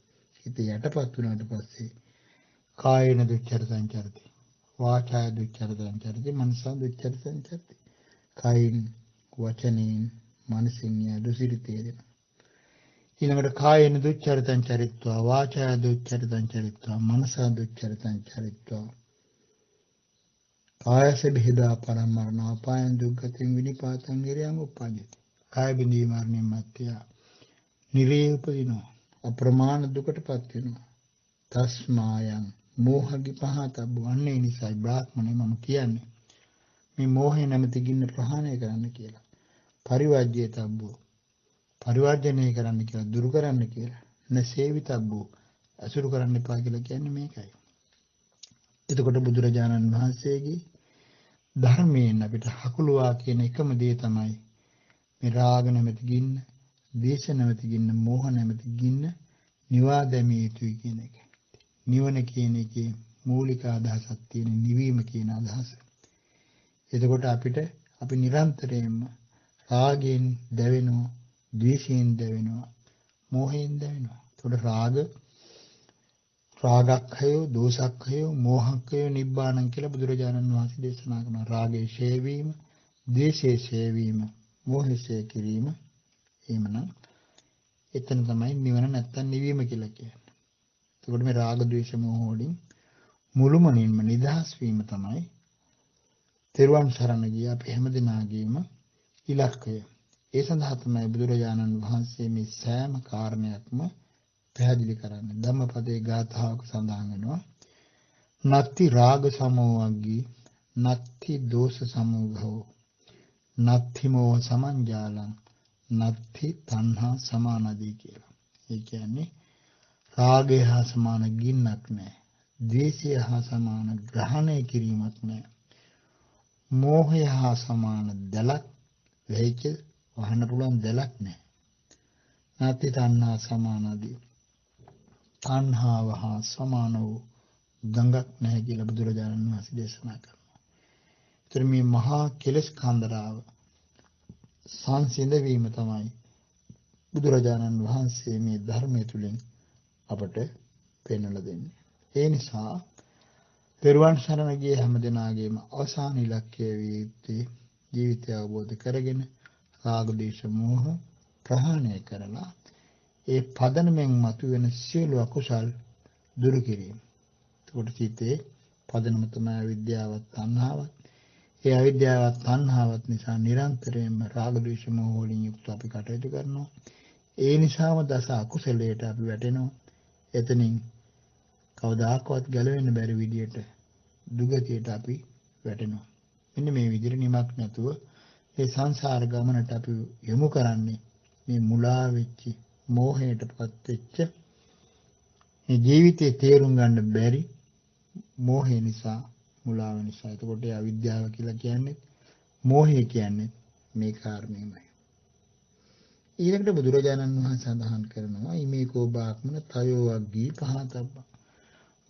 හිත යටපත් වුණාට පස්සේ කායේන දුච්චරිතං චරති, වාචාය දුච්චරිතං චරති, මනසා දුච්චරිතං චරති. කායින් වචනෙන් මනසින් දුසිරිතේ දෙනවා. ඊළඟට කායේන දුච්චරිතං චරිත්වා වාචා දුච්චරිතං චරිත්වා මනසා දුච්චරිතං චරිත්වා කායස බෙහෙදා පරමරණ අපායන් දුක්ගතින් විනිපාතං නිරයන් උප්පජ්ජති. කාය බිඳී මරණය මැත්‍ය නිරේ උපදිනවා. අප්‍රමාණ දුකටපත් වෙනවා. තස්මායන් මෝහගි පහතබ්බ අන්නේ නිසයි බ්‍රාහ්මණය මම කියන්නේ මේ මෝහය නැමැති ගින්න ප්‍රහාණය කරන්න කියලා. පරිවර්ජ්‍යතබ්බෝ පරිවර්ජනය කරන්න කියලා දුරු කරන්න කියලා. නසේවිතබ්බෝ අසුරු කරන්න එපා කියලා කියන්නේ මේකයි. එතකොට බුදුරජාණන් වහන්සේගේ ධර්මයෙන් අපිට හකුලුවා කියන එකම දේ තමයි මේ රාග නැමැති ගින්න, ද්වේෂ නැමැති ගින්න, මෝහ නැමැති ගින්න නිවා දැමිය යුතුයි කියන එක. නිවන කියන එකේ මූලික අදහසක් තියෙන නිවීම කියන අදහස. එතකොට අපිට අපි නිරන්තරයෙන්ම රාගයෙන් දැවෙනවා, ද්වේෂයෙන් දැවෙනවා, මෝහයෙන් දැවෙනවා. එතකොට රාගක්ඛයෝ, දෝසක්ඛයෝ, මෝහක්ඛයෝ නිබ්බාණං කියලා බුදුරජාණන් වහන්සේ දේශනා කරනවා. රාගයේ ඡේ වීම, ද්වේෂයේ ඡේ වීම, මෝහයේ ඡේ කිරීම. එහෙමනම් එතන තමයි නිවන නැත්තම් නිවීම කියලා කියන්නේ. එතකොට මේ රාග, ද්වේෂ, මෝහ වලින් මුළුමනින්ම නිදහස් වීම තමයි තෙරුවන් සරණ ගිය අපි හැමදෙනාගේම ඉලක්කය. ඒ සඳහා තමයි බුදුරජාණන් වහන්සේ මේ සෑම කාරණයක්ම පැහැදිලි කරන්නේ. ධම්මපදයේ ගාථාවක සඳහන් වෙනවා. නත්ති රාග සමෝවග්ගී, නත්ති දෝෂ සමෝඝෝ, නත්ති මෝහ සමංජාලං, නත්ති තණ්හා සමානදී කියලා. ඒ කියන්නේ රාගය හා සමාන ගින්නක් නැහැ. ද්වේෂය හා සමාන ග්‍රහණය කිරීමක් නැහැ. මෝහය හා සමාන දැලක් වෙයික වහන්න පුළුවන් දැලක් නැහැ. නැති තණ්හා සමානදී. තණ්හාව හා සමාන වූ ගඟක් නැහැ කියලා බුදුරජාණන් වහන්සේ දේශනා කරනවා. ඒතර මේ මහා කෙලෙස් කන්දරාව සංසිඳවීම තමයි බුදුරජාණන් වහන්සේ මේ ධර්මය තුලින් අපට පෙන්වලා දෙන්නේ. ඒ නිසා පෙරවන් සරණ ගිය හැමදෙනාගේම අවසාන ඉලක්කය විය යුත්තේ ජීවිතය අවබෝධ කරගෙන රාග දේශ මෝහ ප්‍රහාණය කරලා ඒ පදනමෙන් මතුවෙන සියලු අකුසල් දුරු කිරීම. ඒකට සිතේ පදනම තමයි අවිද්‍යාවත් තණ්හාවත්. ඒ අවිද්‍යාවත් තණ්හාවත් නිසා නිරන්තරයෙන්ම රාග දේශ මෝහ වලින් යුක්ත අපි කටයුතු කරනවා. ඒ නිසාම දස අකුසලයට අපි වැටෙනවා. එතනින් කවදාකවත් ගැලවෙන්න බැරි විදියට දුගතියට අපි වැටෙනවා. මෙන්න මේ විදිහට නිමක් නැතුව මේ සංසාර ගමනට අපි යොමු කරන්නේ මේ මුලා වෙච්ච, මෝහයටපත් වෙච්ච මේ ජීවිතේ තේරුම් ගන්න බැරි මෝහය නිසා, මුලාව නිසා. එතකොට ඒ අවිද්‍යාව කියලා කියන්නේ, මෝහය කියන්නේ මේ කාරණේමයි. ඊළඟට බුදුරජාණන් වහන්සේ සඳහන් කරනවා ඉමේකෝ බ්‍රාහ්මණ තයෝ වග්ගී පහතබ්බා.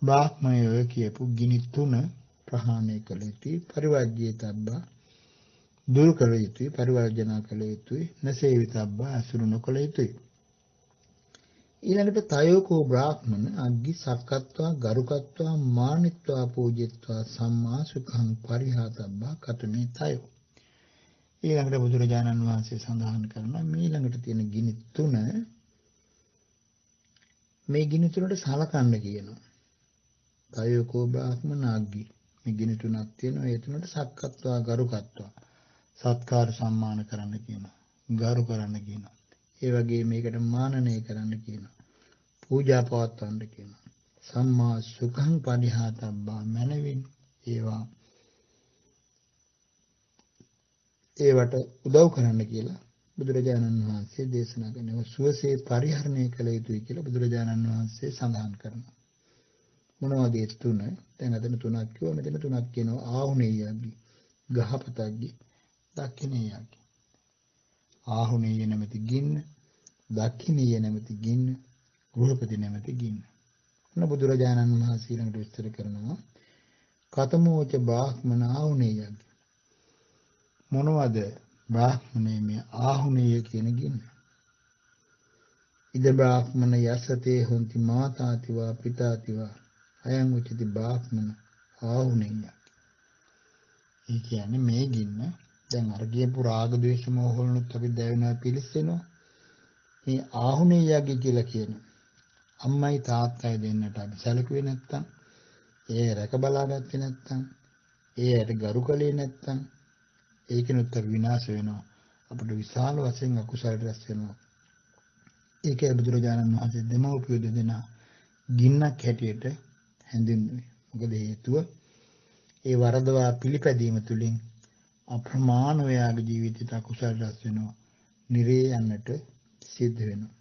බ්‍රාහ්මණයෝ කියපු ගිනි තුන ප්‍රහාණය කළ යුතුයි, පරිවර්ජ්‍යතබ්බා දුරු කළ යුතුයි, පරිවර්ජනා කළ යුතුයි, නසේවිතබ්බා අසුරු නොකළ යුතුයි. ඊළඟට තයෝකෝ බ්‍රාහ්මණ අග්ගි සක්කත්වා ගරුකත්වා මානිත්වා පූජිත්වා සම්මා සුඛං පරිහාතබ්බා කතමේ තයෝ. ඊළඟට බුදුරජාණන් වහන්සේ සඳහන් කරනවා මේ ළඟට තියෙන ගිනි තුන, මේ ගිනි තුනට සලකන්න කියනවා. තයෝකෝ බ්‍රාහ්මණ අග්ගි, මේ ගිනි තුනක් තියෙනවා. ඒ තුනට සක්කත්වා ගරුකත්වා සත්කාර සම්මාන කරන්න කියනවා, ගරු කරන්න කියනවා. ඒ වගේ මේකට මානනය කරන්න කියනවා, පූජා පවත්වන්න කියනවා. සම්මා සුඛං පරිහාතබ්බා මනවින් ඒවට උදව් කරන්න කියලා බුදුරජාණන් වහන්සේ දේශනා කරනවා. සුවසේ පරිහරණය කළ යුතුයි කියලා බුදුරජාණන් වහන්සේ සඳහන් කරනවා. මොනවද ඒ තුන? දැන් අතන තුනක් කිව්වා, මෙතන තුනක් කියනවා. ආහුණේයග්ගි, ගහපතග්ගි, දක්ඛිනේයග්ගි. ආහුණේය නැමැති ගින්න, දක්ඛිනේය නැමැති ගින්න, ගෘහපති නැමැති ගින්න. මොන බුදුරජාණන් වහන්සේ ඊළඟට විස්තර කරනවා. කතමෝච බ්‍රාහ්මණ ආහුණේයග්ගි. මොනවද බ්‍රාහ්මණය මේ ආහුණේය කියන ගින්න? ඉද බ්‍රාහ්මණ යසතේ හොන්ති මාතාතිවා පිතාතිවා අයං උචිති බ්‍රාහ්මණ ආහුණේය. ඒ කියන්නේ මේ ගින්න දැන් අර කියපු රාග ද්වේෂ මෝහ වලුත් අපි දැවෙනවා, පිළිස්සෙනවා. මේ ආහුණේ යග්ගය කියලා කියන අම්මයි තාත්තයි දෙන්නට අපි සැලකුවේ නැත්තම්, ඒ රැක බලාගත්තේ නැත්තම්, ඒ ඇයට ගරු කළේ නැත්තම්, ඒකිනුත් අපි විනාශ වෙනවා. අපිට විශාල වශයෙන් අකුසල රැස් වෙනවා. ඒකයි බුදුරජාණන් වහන්සේ දෙමව්පියෝ දෙදෙනා ගින්නක් හැටියට හැඳින්වුවේ. මොකද හේතුව ඒ වරදවා පිළිපැදීම තුළින් අප්‍රමාණ වේයාගේ ජීවිතයට අකුසල රැස් වෙනවා. නිරේ යන්නට සිද්ධ වෙනවා.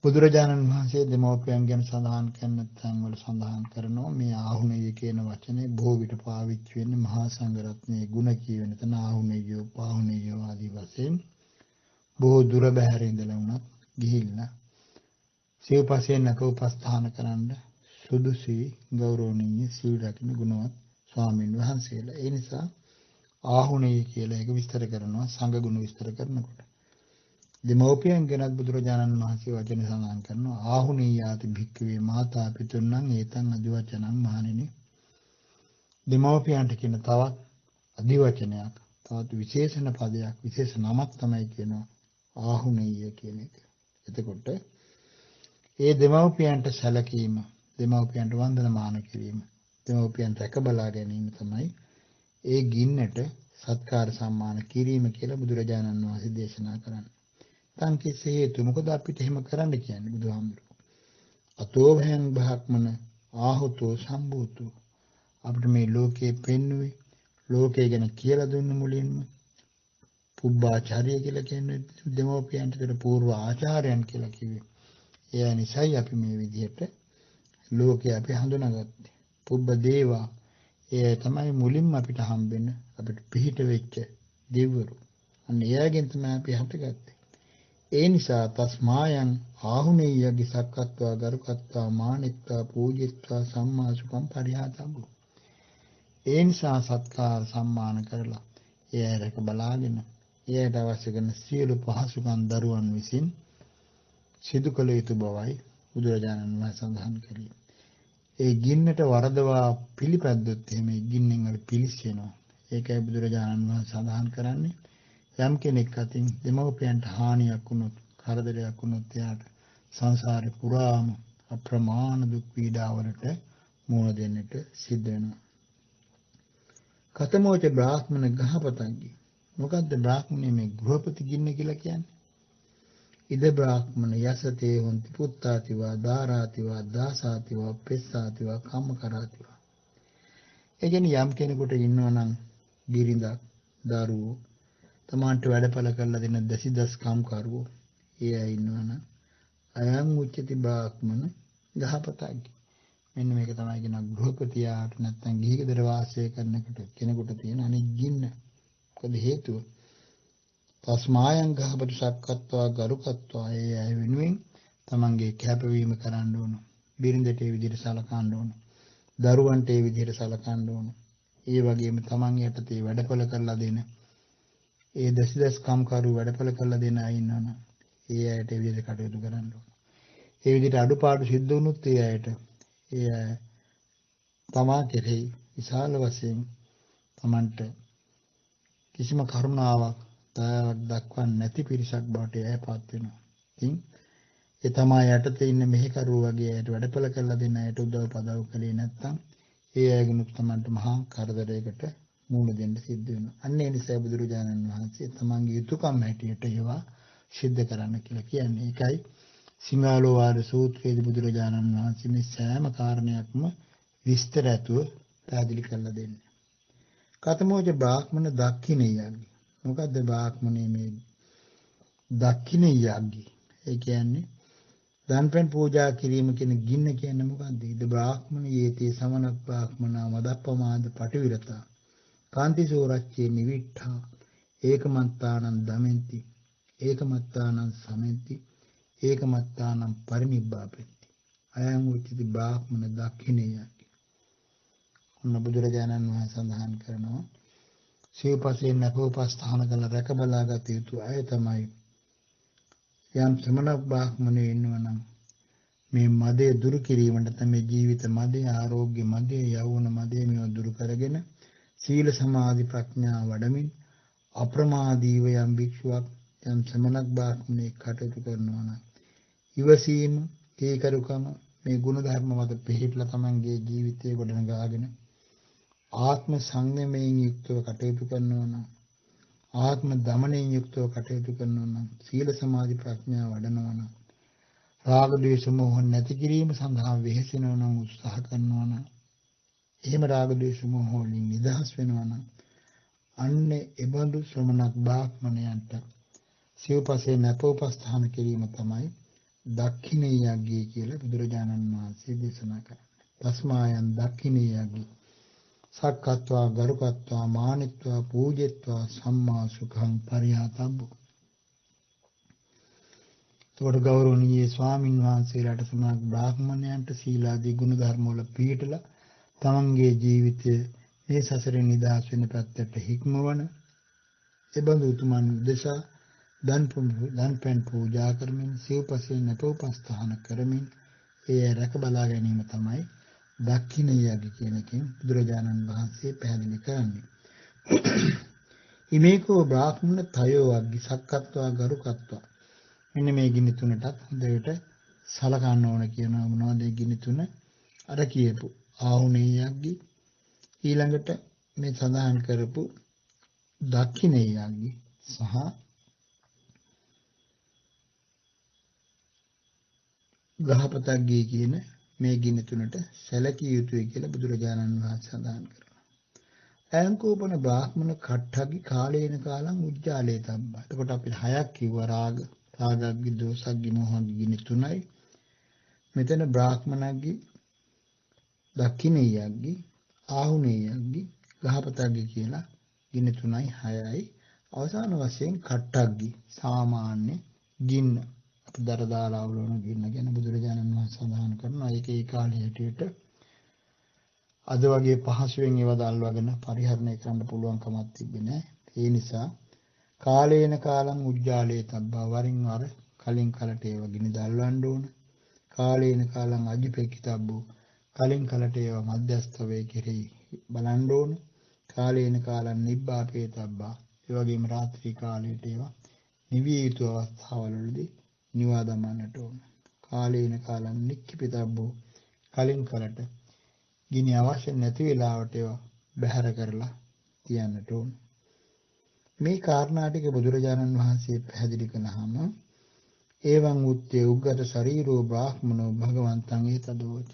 බුදුරජාණන් වහන්සේ දෙමව්පියන් ගැන සඳහන් කරන තැන්වල සඳහන් කරනවා මේ ආහුණය කියන වචනේ බොහෝ විට පාවිච්චි වෙන්නේ මහා සංඝරත්නයේ ගුණ කියවෙන තැන ආහුණයෝ පාහුණයෝ ආදී වශයෙන් බොහෝ දුර බැහැර ඉඳලා වුණත් ගිහිල්ලා සිව්පසයෙන් නැක උපස්ථාන කරන්න සුදුසුයි ගෞරවණීය සීල රකින්න ගුණවත් ස්වාමීන් වහන්සේලා. ඒ නිසා ආහුණය කියලා එක විස්තර කරනවා සංඝ ගුණ විස්තර කරනකොට. දෙමෝපියන් ගැනත් බුදුරජාණන් වහන්සේ වචන සඳහන් කරනවා ආහුණීයාති භික්ඛවේ මාතා පිතුන්නම් ඒතං අදිවචනං මහණෙනි. දෙමෝපියන්ට කියන තවත් අදිවචනයක්, තවත් විශේෂණ පදයක්, විශේෂ නමක් තමයි කියනවා ආහුණීය කියන එක. එතකොට ඒ දෙමෝපියන්ට සැලකීම, දෙමෝපියන්ට වන්දනමාන කිරීම, දෙමෝපියන් රැක බලා ගැනීම තමයි ඒ ගින්නට සත්කාර සම්මාන කිරීම කියලා බුදුරජාණන් වහන්සේ දේශනා කරන්නේ. තංකිස හේතු මොකද අපිට එහෙම කරන්න කියන්නේ බුදුහාමුදුරුවෝ. අතෝ භයං බ්‍රාහ්මන ආහුතෝ සම්භූතෝ. අපිට මේ ලෝකේ පෙන්වුවේ, ලෝකය ගැන කියලා දුන්න මුලින්ම පුබ්බාචාර්ය කියලා කියන්නේ දෙමෝපියන්ට කර පූර්ව ආචාර්යයන් කියලා කිව්වේ. ඒ නිසායි අපි මේ විදිහට ලෝකය අපි හඳුනාගත්තේ. පුබ්බ දේවා ඒ තමයි මුලින්ම අපිට හම්බෙන්න අපිට පිහිට වෙච්ච දෙවිවරු. අන්න එයාගෙන් තමයි අපි හටගත්තේ. ඒ නිසා තස්මායන් ආහුණේයගේ සක්කත්වා ගරුකත්වා මානිත්වා පූජිත්වා සම්මාසුකම් පරිහාතබ්බු. ඒ නිසා සත්කාර සම්මාන කරලා ඒ රැක බලාගෙන එයට අවශ්‍ය කරන සියලු පහසුකම් දරුවන් විසින් සිදු කළ යුතු බවයි බුදුරජාණන් වහන්සේ සඳහන් කළේ. ඒ ගින්නට වරදවා පිළිපැද්දොත් එහෙම ගින්නෙන් අපි පිලිස්සෙනවා. ඒකයි බුදුරජාණන් වහන්සේ සඳහන් කරන්නේ යම් කෙනෙක් අතින් දෙමව්පියන්ට හානියක් වුණොත්, කරදරයක් වුණොත් එයාට සංසාරේ පුරාම අප්‍රමාණ දුක් පීඩාවලට මුහුණ දෙන්නට සිද්ධ වෙනවා. කතමෝච බ්‍රාහ්මණ ගහපතංගි. මොකද්ද බ්‍රාහ්මණය මේ ගෘහපති ගින්න කියලා කියන්නේ? ඉද බ්‍රාහ්මණ යසතේ හොන්ති පුත්තාතිවා දාරාතිවා දාසාතිවා පෙස්සාතිවා කම්මකරාතිවා. ඒ කියන්නේ යම් කෙනෙකුට ඉන්නවනම් බිරිඳක්, දරුවෝ, තමාන්ට වැඩපල කරලා දෙන දසිදස් කම්කරුවෝ ඒ අය ඉන්නවනම් අයං උච්චති බ්‍රාහ්මණ ගහපතංගි. මෙන්න මේක තමයි කියන ගෘහපතියාට නැත්නම් ගිහි ගෙදර වාසය කරනකොට කෙනෙකුට තියෙන අනෙක් ගින්න. මොකද හේතුව? තස්මායන් ගහපති සක්කත්වා ගරුකත්වා ඒ අය වෙනුවෙන් තමන්ගේ කැපවීම කරන්න ඕන. බිරිඳට ඒ විදිහට සලකන්න ඕන. දරුවන්ට ඒ විදිහට සලකන්න ඕන. ඒ වගේම තමන් යටතේ වැඩපල කරලා දෙන ඒ දසිදස් කම්කරු වැඩපල කරලා දෙන අය ඉන්නවනම් ඒ අයට ඒ විදිහට කටයුතු කරන්න ඕන. ඒ විදිහට අඩුපාඩු සිද්ධ වුණොත් ඒ අයට තමා කෙරෙහි විශාල වශයෙන් තමන්ට කිසිම කරුණාවක් දයාවක් දක්වන්නේ නැති පිරිසක් බවට එයපත් වෙනවා. ඉතින් ඒ තමයි යටතේ ඉන්න මෙහෙකරුවෝ වගේ අයට වැඩපල කරලා දෙන අයට උදව් පදව් කළේ නැත්නම් ඒ අයගෙනුත් තමන්ට මහා කරදරයකට මුහුණ දෙන්න සිද්ධ වෙනවා. අන්න ඒ නිසා බුදුරජාණන් වහන්සේ තමන්ගේ යුතුයකම් හැටියට ඒවා සිද්ධ කරන්න කියලා කියන්නේ. ඒකයි සිංහාලෝවාද සූත්‍රයේදී බුදුරජාණන් වහන්සේ මේ සෑම කාරණයක්ම විස්තර ඇතුව පැහැදිලි කරලා දෙන්නේ. කතමෝච බ්‍රාහ්මණ දක්ඛිනේයග්ගි. මොකද්ද බ්‍රාහ්මණේ මේ දක්ඛිනේයග්ගි? ඒ කියන්නේ දන්පෙන් පූජා කිරීම කියන ගින්න කියන්නේ මොකද්ද? ඉද බ්‍රාහ්මණ යේතේ සමන බ්‍රාහ්මනා මදප්පමාද පටිවිරතා. කාන්ති සෝරච්චේ නිවිට්ඨා ඒකමත්තානං දමෙන්ති ඒකමත්තානං සමෙන්ති ඒකමත්තානං පරිනිබ්බාපෙත්ති. අයං උච්චති බ්‍රාහ්මණ දක්ඛිනේයග්ගි. ඔන්න බුදුරජාණන් වහන්සේ සඳහන් කරනවා සිව්පසයෙන් නැකෝපස්ථාන කළ රැක බලාගත යුතු අය තමයි යම් ශ්‍රමණ බ්‍රාහ්මණයෝ ඉන්නවනම් මේ මදය දුරු කිරීමට තමයි ජීවිත මදය, ආරෝග්‍ය මදය, යෞවන මදය මේවා දුරු කරගෙන සීල සමාධි ප්‍රඥා වඩමින් අප්‍රමාදීව යම් භික්ෂුවක් යම් සමනක් බ්‍රාහ්මණයෙක් කටයුතු කරනවා නම් ඉවසීම, කීකරුකම මේ ගුණ ධර්ම මත පිළිපදලා තමන්ගේ ජීවිතය ගොඩනගාගෙන ආත්ම සංයමයෙන් යුක්තව කටයුතු කරනවා නම් ආත්ම දමනයෙන් යුක්තව කටයුතු කරනවා නම් සීල සමාධි ප්‍රඥා වඩනවා නම් රාග ද්වේෂ මොහ නැති කිරීම සඳහා වෙහෙසෙනවා නම් උත්සාහ කරනවා නම් එහෙම රාග ද්වේෂ මොහ වලින් නිදහස් වෙනවා නම් අන්න එබඳු ශ්‍රමණක් බ්‍රාහ්මණයන්ට සිව්පසේ නැපෝපස්ථාන කිරීම තමයි දක්ඛිනේ යග්ගය කියලා බුදුරජාණන් වහන්සේ දේශනා කරන්නේ. තස්මායන් දක්ඛිනේ යග්ගය සක්කත්වා ගරුකත්වා මානිත්වා පූජිත්වා සම්මා සුඛං පරිහතබ්බෝ. තොර ගෞරවනීය ස්වාමින් වහන්සේලාට සමග බ්‍රාහ්මණයන්ට සීලාදී ගුණ ධර්ම වල පිළිපදලා තමන්ගේ ජීවිතය මේ සසරේ නිදහස් වෙන පැත්තට හික්මවන එබඳු උතුමන් උදෙසා දන් පෙන් පූජා කරමින් සිව්පසේ නැපෝපස්ථාන කරමින් ඒ රැක බලා ගැනීම තමයි දක්ඛින යග්ගය කියන එකෙන් බුදුරජාණන් වහන්සේ පැහැදිලි කරන්නේ. ඉමේකෝ බ්‍රාහ්මණ තයෝ අග්ගි සක්කත්වා ගරුකත්වා. මෙන්න මේ ගිනි තුනටත් හොඳට සලකන්න ඕන කියන මොනවද ඒ ගිනි තුන? අර කියපු ආහුනේ යග්ගි ඊළඟට මේ සඳහන් කරපු දක්ඛිනේ යග්ගි සහ ගහපතග්ගී කියන මේ ගිනි තුනට සැලකිය යුතුයි කියලා බුදුරජාණන් වහන්සේ සඳහන් කරනවා. අයංකෝපන බ්‍රාහ්මණ කට්ඨගි කාලේන කාලං උජ්ජාලේ තබ්බා. එතකොට අපි හයක් කිව්වා රාගග්ගි, දෝසග්ගි, මොහග්ගි ගිනි තුනයි. මෙතන බ්‍රාහ්මණග්ගි, දක්ඛිනේ යග්ගි, ආහුනේ යග්ගි, ගහපතග්ගි කියලා ගිනි තුනයි 6යි. අවසාන වශයෙන් කට්ඨග්ගි සාමාන්‍ය ගින්න අපි දර දාලා අවුලන ගින්න ගැන බුදුරජාණන් වහන්සේ සඳහන් කරනවා. ඒක ඒ කාලේ හැටියට අද වගේ පහසුවෙන් ඒව දාල්වගෙන පරිහරණය කරන්න පුළුවන් කමක් තිබෙන්නේ නැහැ. ඒ නිසා කාලේන කාලං උජ්ජාලේ තබ්බා වරින් වර කලින් කලට ඒව ගිනි දාල්වන්න ඕන. කාලේන කාලං අජිපෙක්කිතබ්බෝ කලින් කලට ඒව මධ්‍යස්ථ කෙරෙහි බලන්න ඕන. කාලේන කාලං නිබ්බාපේ තබ්බා ඒ වගේම රාත්‍රී කාලයට ඒව නිවිය යුතු අවස්ථාවවලදී නිවා දමන්නට ඕන. කාලේන කාලං නික්ඛිපිතබ්බෝ කලින් කලට ගිනි අවශ්‍ය නැති වෙලාවට ඒවා බැහැර කරලා තියන්නට ඕන. මේ කාරණා ටික බුදුරජාණන් වහන්සේ පැහැදිලි කළාම එවං උත්තේ උග්ගත ශරීරෝ බ්‍රාහ්මනෝ භගවන්තං ඒතදෝච.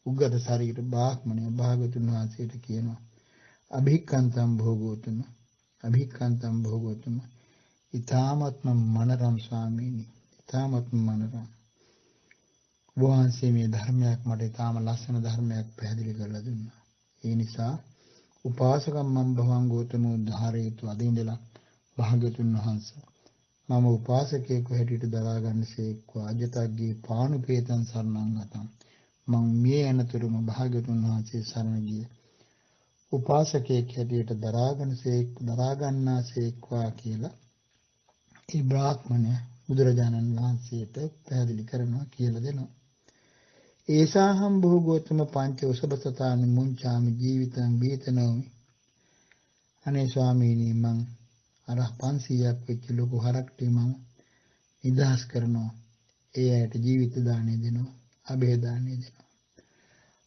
උග්ගත ශරීර බ්‍රාහ්මණය භාගතුන් වහන්සේට කියනවා අභික්ඛන්තං භෝගෝතුම අභික්ඛන්තං භෝගෝතුම ඊ타මත්ම මනරම් ස්වාමීනි ඊ타මත්ම මනරම් වහන්සේ මේ ධර්මයක් මට ඊටාම ලස්සන ධර්මයක් පැහැදිලි කරලා දුන්නා. ඒ නිසා උපාසකම්මං භවං ගෝතමෝ ධාරේතු අදින්දලා භාග්‍යතුන් වහන්සේ මම උපාසකයෙකු හැටියට දරා ගන්නසේක්වා අජතග්ගේ පාණුපේතං සරණං ගතං. මම මේ අනතුරුම භාග්‍යතුන් වහන්සේ සරණ ගිය උපාසකයෙක් හැටියට දරා ගන්නාසේක්වා කියලා ඒ බ්‍රාහ්මණය බුදුරජාණන් වහන්සේට පැහැදිලි කරනවා කියලා දෙනවා. ඒසාහම් භෝගෝතම පංච උසබසතානි මුංචාමි ජීවිතං වේතනෝමි. අනේ ස්වාමීනි මං අර 500ක් වෙච්ච ලොකු හරක්ටි මම නිදහස් කරනවා. ඒ ඇයට ජීවිත දාණය දෙනවා, අභය දාණය දෙනවා.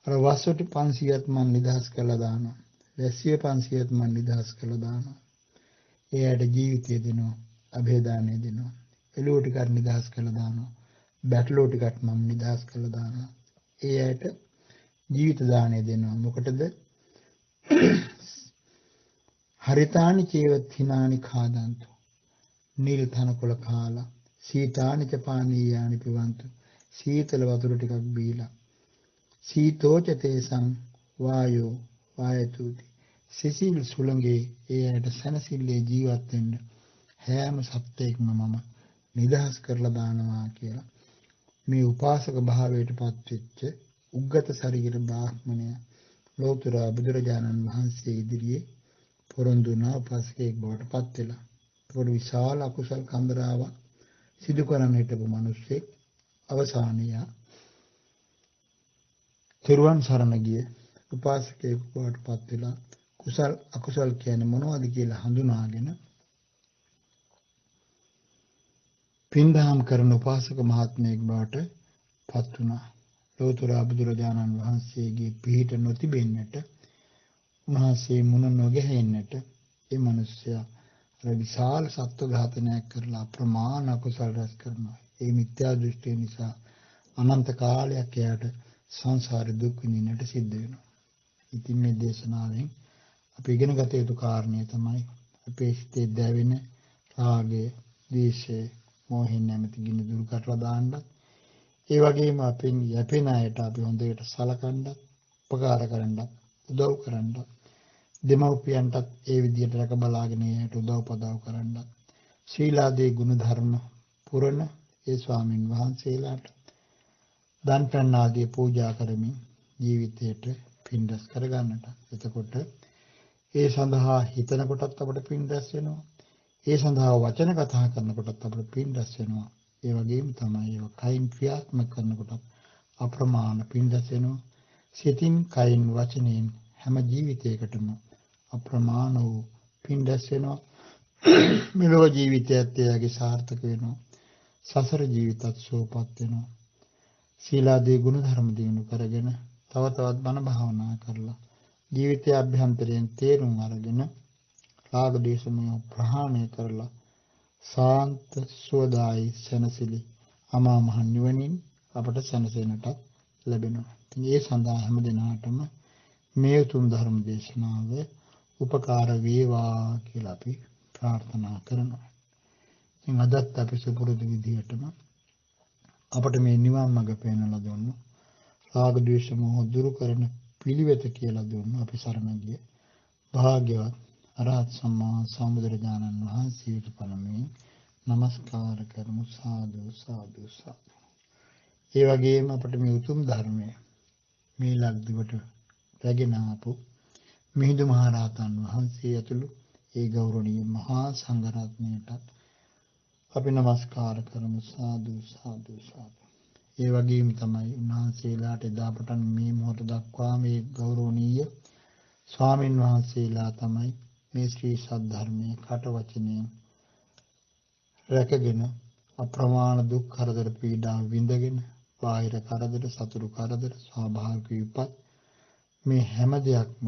අර වස්සොටි 500ත් මං නිදහස් කළා දානවා. වැස්සිය 500ත් මං නිදහස් කළා දානවා. ඒ ඇයට ජීවිතය දෙනවා, අභය දාණය දෙනවා. එළුව ටිකක් නිදහස් කළා දානවා. බැටළෝ ටිකක් මම නිදහස් කළා දානවා. ඒ ඇයට ජීවිත දාණය දෙනවා. මොකටද? හරිතානි චේව තිනානි කාදන්තු. නිල් තනකොළ කාලා සීතානි චපානීයානි පිවන්තු. සීතල වතුර ටිකක් බීලා. සීතෝච තේසං වායෝ වායතුති. සිසිල් සුළඟේ ඒ ඇයට සනසිල්ලේ ජීවත් වෙන්න හැම සත්‍යයක්ම මම නිදහස් කරලා දානවා කියලා මේ උපාසක භාවයට පත්වෙච්ච උග්ගත ශරීර බ්‍රාහ්මණය ලෝතර බුදුරජාණන් වහන්සේ ඉදිරියේ පොරොන්දු වුණා උපාසකයෙක් බවට පත් වෙලා. ඒකට විශාල අකුසල් කන්දරාවක් සිදු කරන්න හිටපු මිනිස්සෙක් අවසානයේ තිරුවන් සරණ ගිය උපාසකයෙක් බවට පත් වෙලා කුසල් අකුසල් කියන්නේ මොනවද කියලා හඳුනාගෙන පින්දහම් කරන උපාසක මහත්මයෙක් බවට පත් වුණා. ලෝතර බුදුරජාණන් වහන්සේගේ පිහිට නොතිබෙන්නට, උන්වහන්සේ මුණ නොගැහෙන්නට ඒ මිනිසයා විශාල සත්ව ඝාතනයක් කරලා අප්‍රමාණ අකුසල රැස් කරනවා. ඒ මිත්‍යා දෘෂ්ටිය නිසා අනන්ත කාලයක් එයාට සංසාර දුක් විඳින්නට සිද්ධ වෙනවා. ඉතින් මේ දේශනාවෙන් අපි ඉගෙන ගත යුතු කාරණය තමයි අපේ සිතේ දැවෙන රාගය, ද්වේෂය, මෝහය නැමැති ගිනි දුරු කරලා දාන්නත්, ඒ වගේම අපෙන් යැපෙන අයට අපි හොඳට සලකන්නත්, උපකාර කරන්නත්, උදව් කරන්නත්, දෙමව්පියන්ටත් ඒ විදිහට රැක බලාගෙන ඒකට උදව් පදව් කරන්නත්, ශීලාදී ගුණ ධර්ම පුරණ ඒ ස්වාමින් වහන්සේලාට දන් පැන් ආදී පූජා කරමින් ජීවිතයට පින් රැස් කරගන්නට. එතකොට ඒ සඳහා හිතන කොටත් අපට පින් රැස් වෙනවා. ඒ සඳහා වචන කතා කරනකොටත් අපට පින් රැස් වෙනවා. ඒ වගේම තමයි ඒවා කයින් ක්‍රියාත්මක කරනකොට අප්‍රමාණ පින් රැස් වෙනවා. සිතින්, කයින්, වචනයෙන් හැම ජීවිතයකටම අප්‍රමාණ වූ පින් රැස් වෙනවා. මෙලොව ජීවිතයත් එයාගේ සාර්ථක වෙනවා. සසර ජීවිතත් සුවපත් වෙනවා. සීලාදී ගුණ ධර්ම දිනු කරගෙන තව තවත් බණ භාවනා කරලා ජීවිතය අභ්‍යන්තරයෙන් තේරුම් අරගෙන රාග දේශ මොහ ප්‍රහාණය කරලා සාන්ත සෝදායි සනසිලි අමා මහ නිවනින් අපට සැනසෙන්නට ලැබෙනවා. ඉතින් ඒ සඳහා හැම දිනාටම මේ උතුම් ධර්ම දේශනාව උපකාර වේවා කියලා අපි ප්‍රාර්ථනා කරනවා. ඉතින් අදත් අපි සුපුරුදු විදිහටම අපට මේ නිවන් මඟ පෙන්වලා දුන්නු රාග ද්වේෂ මොහ දුරු කරන පිළිවෙත කියලා දුන්නු අපි සරණ ගිය භාග්‍යවත් අරහත් සම්මා සම්බුදුරජාණන් වහන්සේට පළමුවෙන් নমස්කාර කරමු. සාදු සාදු සාදු. ඒ වගේම අපට මේ උතුම් ධර්මය මේ ලක්දිවට රැගෙන ආපු මිහිඳු මහ රහතන් වහන්සේ ඇතුළු ඒ ගෞරවනීය මහා සංඝරත්නයට අපි নমස්කාර කරමු. සාදු සාදු සාදු. ඒ වගේම තමයි උන්වහන්සේලාට එදා පටන් මේ මොහොත දක්වා මේ ගෞරවනීය ස්වාමින් වහන්සේලා තමයි මේ ශ්‍රී සද්ධර්මයේ කට වචනයෙන් රැකගෙන අප්‍රමාණ දුක් කරදර පීඩා විඳගෙන බාහිර කරදර, සතුරු කරදර, ස්වාභාවික විපත් මේ හැම දෙයක්ම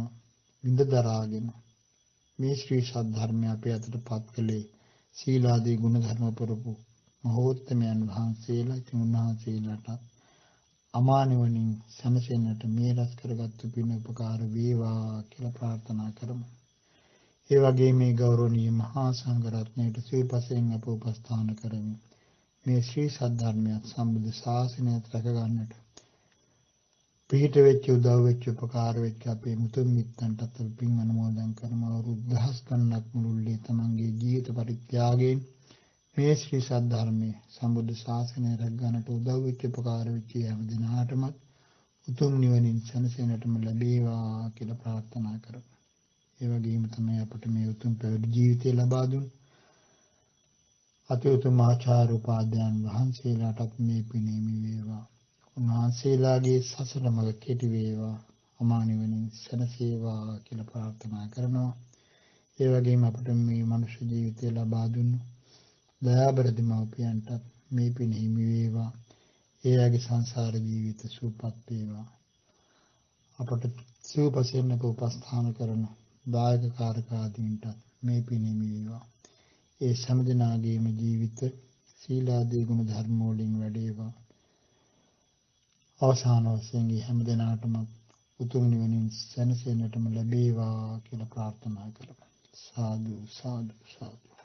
විඳ දරාගෙන මේ ශ්‍රී සද්ධර්මය අපේ අතට පත් කළේ සීලාදී ගුණ ධර්ම පුරපු මහෝත්තමයන් වහන්සේලා. ඉතින් උන්වහන්සේලාට අමා නිවනින් සැනසෙන්නට මේ රැස් කරගත්තු පින උපකාර වේවා කියලා ප්‍රාර්ථනා කරමු. ඒ වගේ මේ ගෞරවනීය මහා සංඝරත්නයට සිව්පසෙන් අප උපස්ථාන කරමි. මේ ශ්‍රී සද්ධර්මයත් සම්බුද්ධ ශාසනයත් රැක ගන්නට පිහිට වෙච්ච, උදව් වෙච්ච, උපකාර වෙච්ච අපේ මුතුන් මිත්තන්ටත් අපි පින් අනුමෝදන් කරමු. අවුරුදු දහස් ගණනක් මුළුල්ලේ තමන්ගේ ජීවිත පරිත්‍යාගයෙන් මේ ශ්‍රී සද්ධර්මයේ සම්බුද්ධ ශාසනය රැක ගන්නට උදව් වෙච්ච, උපකාර වෙච්ච හැම දිනාටම උතුම් නිවනින් සැනසෙන්නටම ලැබේවා කියලා ප්‍රාර්ථනා කරමු. ඒ වගේම තමයි අපට මේ උතුම් පැවිදි ජීවිතය ලබා දුන් අති උතුම් ආචාර්ය උපාධ්‍යයන් වහන්සේලාටත් මේ පිනෙමි වේවා. උන්වහන්සේලාගේ සසර මඟ කෙටි වේවා, අමා නිවනින් සැනසේවා කියලා ප්‍රාර්ථනා කරනවා. ඒ වගේම අපට මේ මනුෂ්‍ය ජීවිතය ලබා දුන්නු දයාබර දෙමව්පියන්ටත් මේ පින හිමි වේවා. එයාගේ සංසාර ජීවිත සුවපත් වේවා. අපට සිව්පසෙන් උපස්ථාන කරන දායක කාර්යකාදීන්ටත් මේ පින හිමි වේවා. ඒ සෑම දිනාගේම ජීවිත සීලාදී ගුණ ධර්ම වලින් වැඩේවා. අවසාන වශයෙන් හැම දිනාටම උතුම් නිවනින් සැනසෙන්නටම ලැබේවා කියලා ප්‍රාර්ථනා කරමු. සාදු සාදු සාදු.